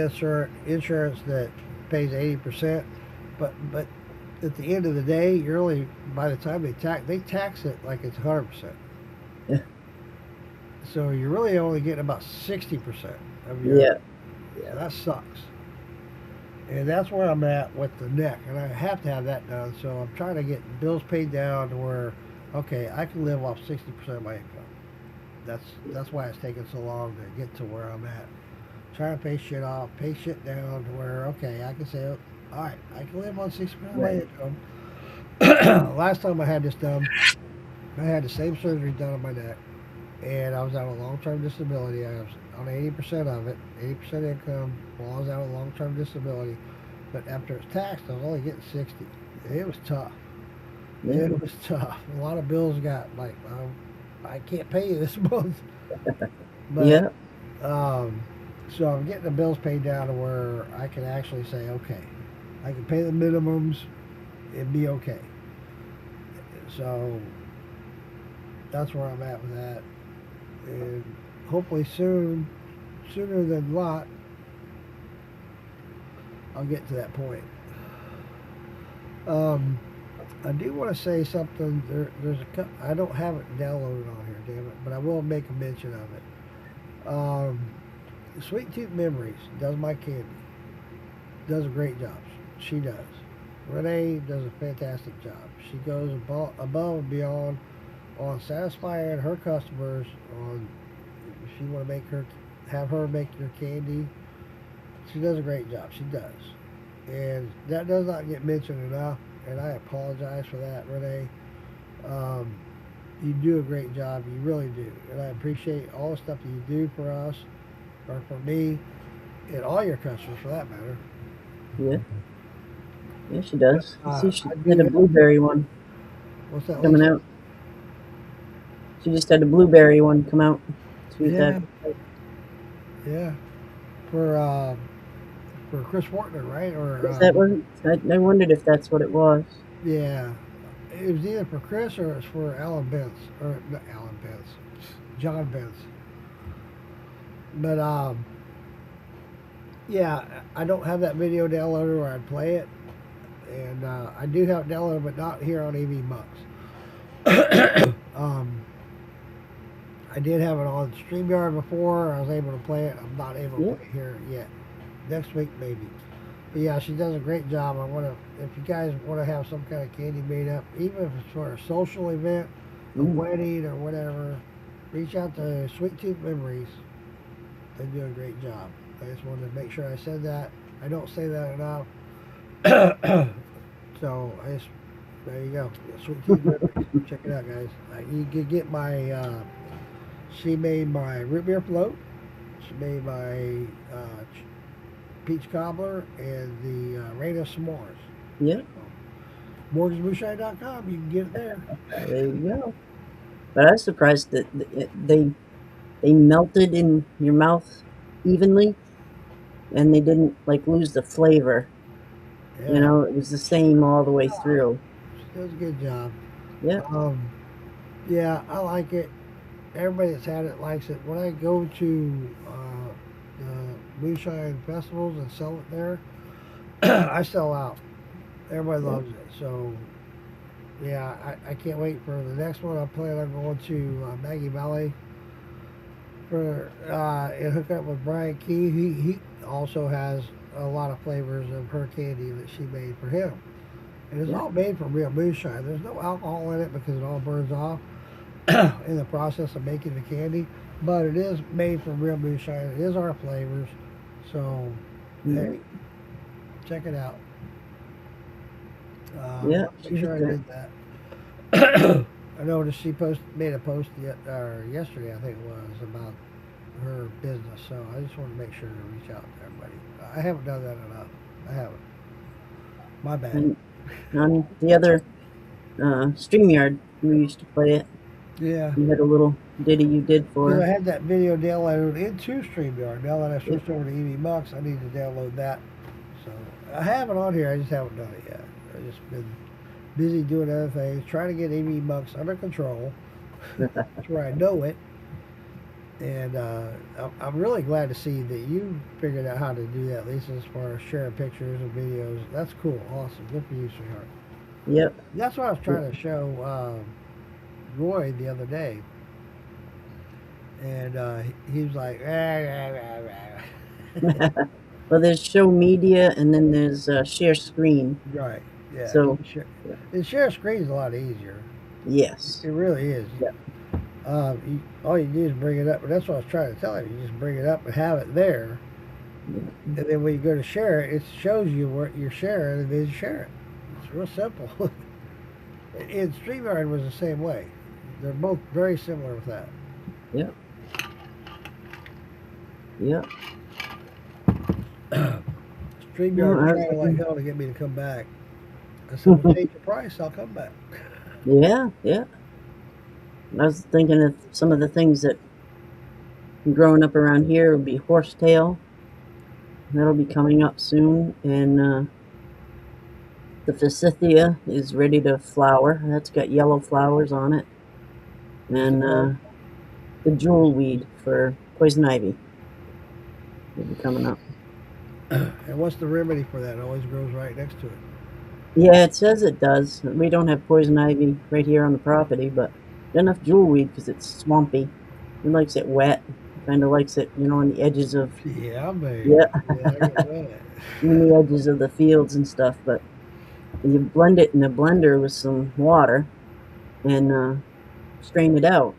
insurance that pays 80%, but at the end of the day, you're only by the time they tax it like it's 100%. Yeah. So you're really only getting about 60% of your. Yeah. So Yeah. that sucks. And that's where I'm at with the neck, and I have to have that done. So I'm trying to get bills paid down to where, okay, I can live off 60% of my income. That's why it's taking so long to get to where I'm at. Trying to pay shit off, pay shit down to where, okay, I can say, oh, all right, I can live on 60% of my Right. income. Last time I had this done, I had the same surgery done on my neck, and I was out on long-term disability. I was on 80% of it, 80% income while I was out on long-term disability. But after it's taxed, I was only getting 60. It was tough. Yeah. It was tough. A lot of bills got like, I can't pay you this month. But Yeah. um, so I'm getting the bills paid down to where I can actually say, okay, I can pay the minimums and be okay. So that's where I'm at with that, and hopefully soon, sooner than lot, I'll get to that point. Um, I do want to say something. I don't have it downloaded on here, damn it, but I will make a mention of it. Sweet Tooth Memories does my candy. Does a great job. She does. Renee does a fantastic job. She goes above and beyond on satisfying her customers. On if you want to have her make your candy, she does a great job. She does, and that does not get mentioned enough. And I apologize for that, Renee. Um, you do a great job. You really do, and I appreciate all the stuff that you do for us, or for me, and all your customers for that matter. Yeah. Yeah, she does. I see she I had do a have. blueberry one What's that, coming Lisa? out. She just had a blueberry one come out. She was Yeah, having. yeah. For Chris Fortner, right? Or Is that what? I wondered if that's what it was. yeah, it was either for Chris or it was for Alan Bentz or not Alan Bentz, John Bentz. But yeah, I don't have that video downloaded where I'd play it, and I do have it downloaded, but not here on AV Mux. um, I did have it on StreamYard before. I was able to play it. I'm not able to Yeah. play it here yet. Next week maybe. But yeah, she does a great job. I want to, if you guys want to have some kind of candy made up, even if it's for a social event, a Mm. wedding or whatever, reach out to Sweet Tooth Memories. They do a great job. I just wanted to make sure I said that. I don't say that enough. So there you go. Sweet Tooth Memories. Check it out, guys. You can get my. She made my root beer float. She made my peach cobbler and the Raina s'mores. Yeah. MortgageMoonshine.com. You can get it there. There you go. But I was surprised that they melted in your mouth evenly, and they didn't like lose the flavor. You Yeah, know, it was the same all the way through. she does a good job. Yeah. Um, yeah, I like it. Everybody that's had it likes it. When I go to the moonshine festivals and sell it there, I sell out. Everybody Yeah. loves it. So yeah, I can't wait for the next one. I plan on going to Maggie Valley for and hook up with Brian Key. He also has a lot of flavors of her candy that she made for him. And it's Yeah. all made from real moonshine. There's no alcohol in it because it all burns off in the process of making the candy. But it is made from real moonshine. It is our flavors. So, Yeah. hey, check it out. Yeah. Make She sure I did that. did that. I noticed she made a post yesterday, I think it was, about her business. So I just want to make sure to reach out to everybody. I haven't done that enough. I haven't. My bad. And on the other StreamYard, we used to play it. Yeah. You had a little ditty you did for Because I her. had that video downloaded into StreamYard. Now that I switched over to EV Mux, I need to download that. So I have it on here. I just haven't done it yet. I've just been busy doing other things, trying to get EV Mux under control. That's where I know it. And I'm really glad to see that you figured out how to do that, Lisa, as far as sharing pictures and videos. That's cool. Awesome. Good for you, sweetheart. Yep. That's what I was trying to show Roy the other day. And he was like, "Ah, ah, ah, ah." Well, there's show media and then there's share screen. Right. Yeah. So, And share screen is a lot easier. yes. It really is. Yeah. All you do is bring it up. And that's what I was trying to tell him. You just bring it up and have it there. And then when you go to share it, it shows you what you're sharing and then you share it. It's real simple. And StreamYard was the same way. They're both very similar with that. Yep. Yep. StreamYard was trying like hell to get me to come back. I said, well, change the price, I'll come back. Yeah, yeah. I was thinking of some of the things that growing up around here would be horsetail. That'll be coming up soon. And the forsythia is ready to flower. That's got yellow flowers on it. And the jewel weed for poison ivy will be coming up. And what's the remedy for that? It always grows right next to it. Yeah, it says it does. We don't have poison ivy right here on the property, but enough jewelweed because it's swampy. It likes it wet. Kind of likes it, on the edges of. Yeah, baby. Yeah. I get that. In the edges of the fields and stuff. But you blend it in a blender with some water and strain it out,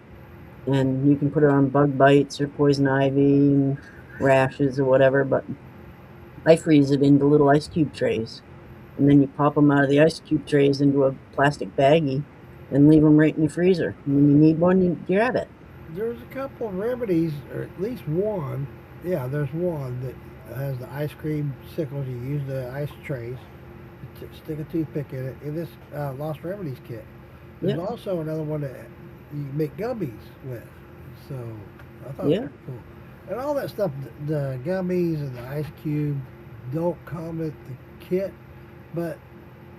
and you can put it on bug bites or poison ivy and rashes or whatever. But I freeze it into little ice cube trays. And then you pop them out of the ice cube trays into a plastic baggie and leave them right in your freezer. And when you need one, you grab it. There's a couple of remedies, or at least one. Yeah, there's one that has the ice cream sickles. You use the ice trays, stick a toothpick in it, in this Lost Remedies kit. There's also another one that you make gummies with. So I thought it was cool. And all that stuff, the gummies and the ice cube don't come with the kit. But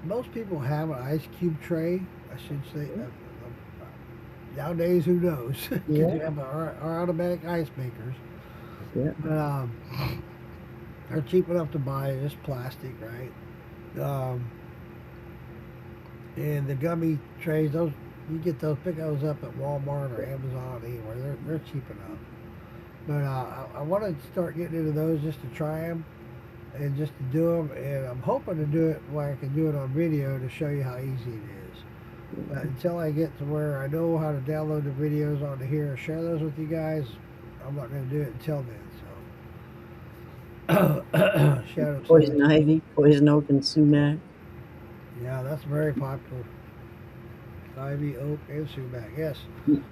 most people have an ice cube tray, I should say. Nowadays, who knows? You have our automatic ice makers. Yeah. But they're cheap enough to buy. It's plastic, right? And the gummy trays, those you get those, pick those up at Walmart or Amazon, anywhere. They're cheap enough. But I want to start getting into those just to try them. And just to do them, and I'm hoping to do it where I can do it on video to show you how easy it is. But until I get to where I know how to download the videos onto here and share those with you guys, I'm not going to do it until then. So, shout out Poison ivy, poison oak, and sumac. Yeah, that's very popular. Ivy, oak, and sumac. Yes.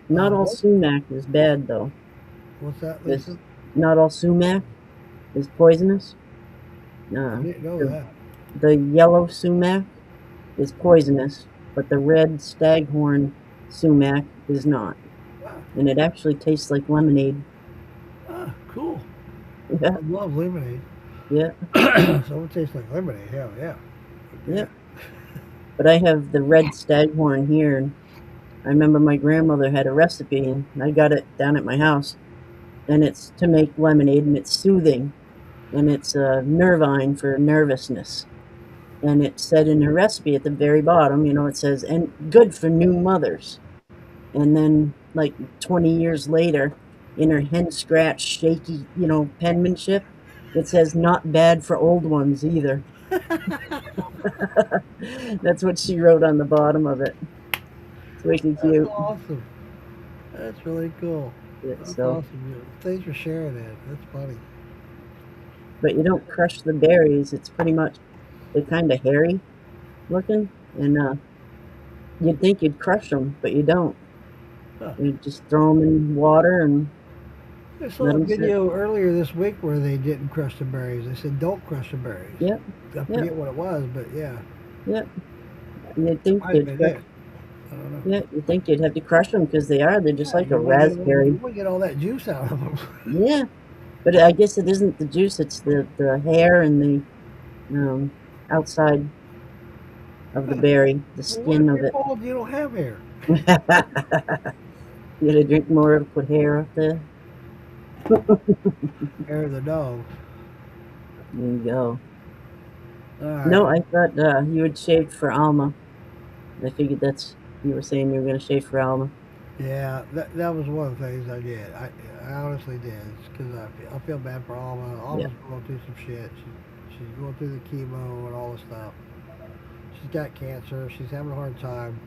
Not all sumac is bad though. What's that, Lisa? Not all sumac is poisonous. I didn't know that. The yellow sumac is poisonous, but the red staghorn sumac is not. Wow. And it actually tastes like lemonade. Ah, cool. Yeah. I love lemonade. Yeah. So it tastes like lemonade. Hell yeah. Yeah. But I have the red staghorn here. And I remember my grandmother had a recipe, and I got it down at my house. And it's to make lemonade, and it's soothing. And it's nervine for nervousness. And it said in her recipe at the very bottom, it says, and good for new mothers. And then, like 20 years later, in her hen scratch, shaky, penmanship, it says, not bad for old ones either. That's what she wrote on the bottom of it. It's wicked cute. That's awesome. That's really cool. Yeah, That's so awesome. Thanks for sharing that. That's funny. But you don't crush the berries. It's pretty much, they're kind of hairy looking. And you'd think you'd crush them, but you don't. Huh. You just throw them in water and I saw Let a them sit. video earlier this week where they didn't crush the berries. They said don't crush the berries. Yep, I yep, forget what it was, but yeah, yep. You'd think might have they'd been crush. it. I don't know. Yeah, you'd think you'd have to crush them because they are. They're just Yeah, like a you raspberry. want to get all that juice out of them. Yeah, but I guess it isn't the juice. It's the hair and the um, outside of the berry, the Well, what if skin of you're it. bald and you don't have hair? You gotta drink more to put hair up there. Hair of the dog. There you go. All right. No, I thought you had shaved for Alma. I figured that's you were saying you were gonna shave for Alma. Yeah, that was one of the things I did. I honestly did. It's because I feel bad for Alma. Yeah. Alma's going through some shit. She's going through the chemo and all the stuff. She's got cancer. She's having a hard time.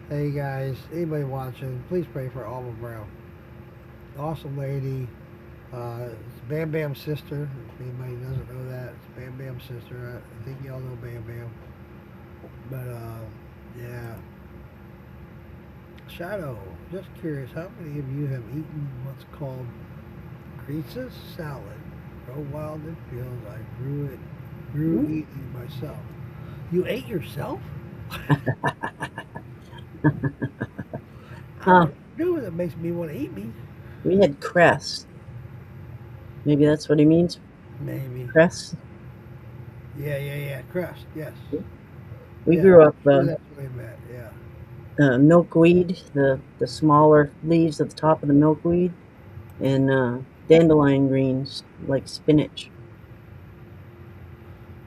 Hey guys, anybody watching, please pray for Alma Brown. Awesome lady. It's Bam Bam's sister. If anybody doesn't know that, it's Bam Bam's sister. I think y'all know Bam Bam. But yeah. Shadow, just curious, how many of you have eaten what's called Grease's salad? Grow wild in fields. I grew Hmm? eating myself. You ate yourself? I don't Huh? know what to do with it. Makes me want to eat me. We had cress. Maybe that's what he means. Maybe. Cress. Yeah. Crust. Yes. We Yeah. grew up I'm sure that's what they meant. Yeah. milkweed, the smaller leaves at the top of the milkweed, and dandelion greens like spinach.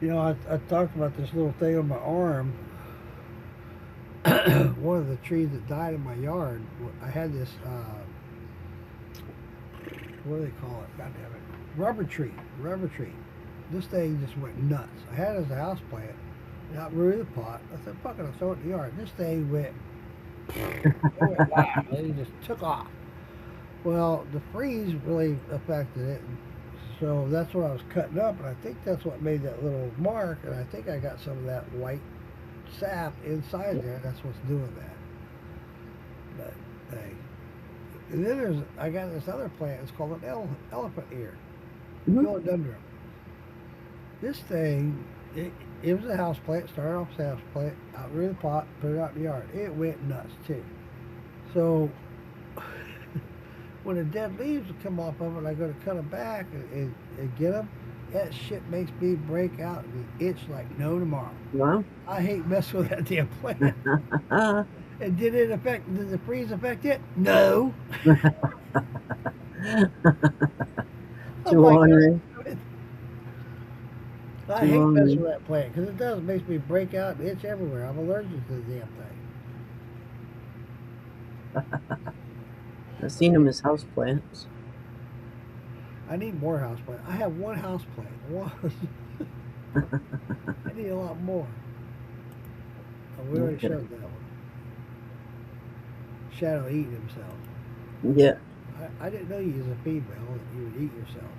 You know, I talked about this little thing on my arm. One of the trees that died in my yard. I had this. What do they call it? God damn it! Rubber tree. Rubber tree. This thing just went nuts. I had it as a house plant. And I grew the pot. I said, "Fuck it, I'll throw it in the yard." This thing went. It went wild. It just took off. Well, the freeze really affected it. So that's what I was cutting up, and I think that's what made that little mark. And I think I got some of that white sap inside there. That's what's doing that. But hey, and then I got this other plant. It's called an elephant ear, Mhm. philodendron. This thing, it was a house plant. Started off as a house plant. Outrooted the pot, put it out in the yard. It went nuts too. So when the dead leaves would come off of it, I go to cut them back and get them. That shit makes me break out and itch like no tomorrow. Wow. I hate messing with that damn plant. And did the freeze affect it? No. I'm Too like, ornery. I Too hate messing ornery. with that plant because it does. It makes me break out and itch everywhere. I'm allergic to the damn thing. I've seen them as house plants. I need more house plants. I have one house plant. One. I need a lot more. Oh, we already Okay. showed that one. Shadow eating himself. Yeah. I didn't know you was a female that you would eat yourself.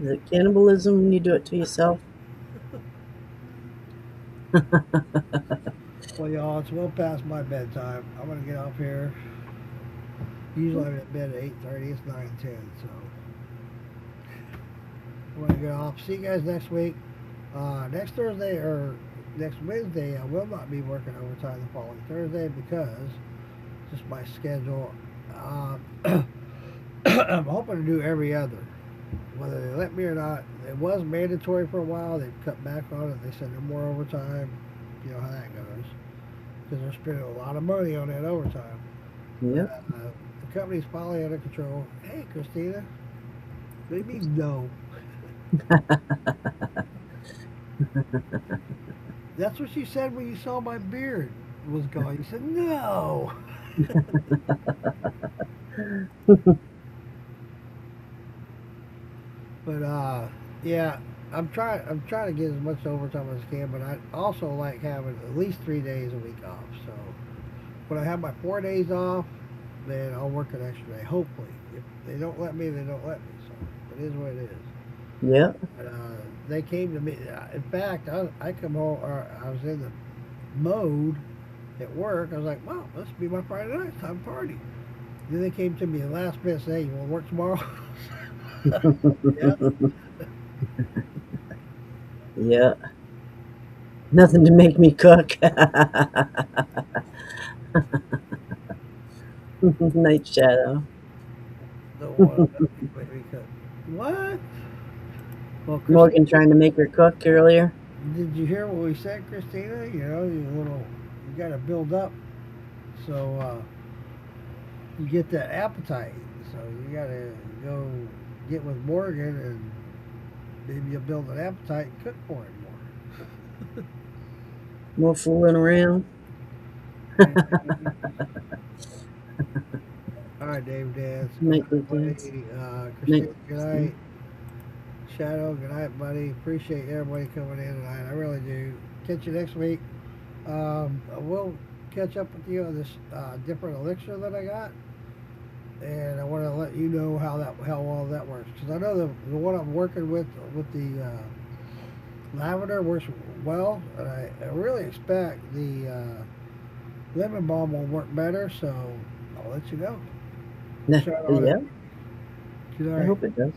Is it cannibalism when you do it to yourself? Well, y'all, it's well past my bedtime. I'm gonna get off here. Usually I'm at bed at 8:30. It's 9:10, so I'm gonna get off. See you guys next week. Next Thursday or next Wednesday, I will not be working overtime the following Thursday because just my schedule. I'm hoping to do every other, whether they let me or not. It was mandatory for a while. They've cut back on it. They said no more overtime. You know how that goes because they're spending a lot of money on that overtime. Yep. The company's finally under control. Hey, Christina. What do you mean no? That's what you said when you saw my beard was gone. You said no. But yeah, I'm trying to get as much overtime as I can, but I also like having at least 3 days a week off. So when I have my 4 days off, then I'll work an extra day. Hopefully, if they don't let me, they don't let me. So it is what it is. Yeah. But, they came to me. In fact, I come home, or I was in the mode at work. I was like, well, this will be my Friday night time party. Then they came to me the last minute saying, "You want to work tomorrow?" Yeah. Yeah. Nothing to make me cook. Night shadow. The one that made me cook. What? Well, Christina, Morgan trying to make her cook earlier. did you hear what we said, Christina? You got to build up so you get that appetite. So you got to go get with Morgan, and maybe you'll build an appetite and cook more and more. More fooling around. All right, Dave, Dance. Good Night, night, good dance. buddy. Night. Christina, good night. Shadow, good night, buddy. Appreciate everybody coming in tonight. I really do. Catch you next week. We'll catch up with you on this different elixir that I got, and I want to let you know how all that works, because I know the one I'm working with the lavender works well, and I really expect the lemon balm will work better. So I'll let you know. Shout out. Yeah, Good I night. hope it does.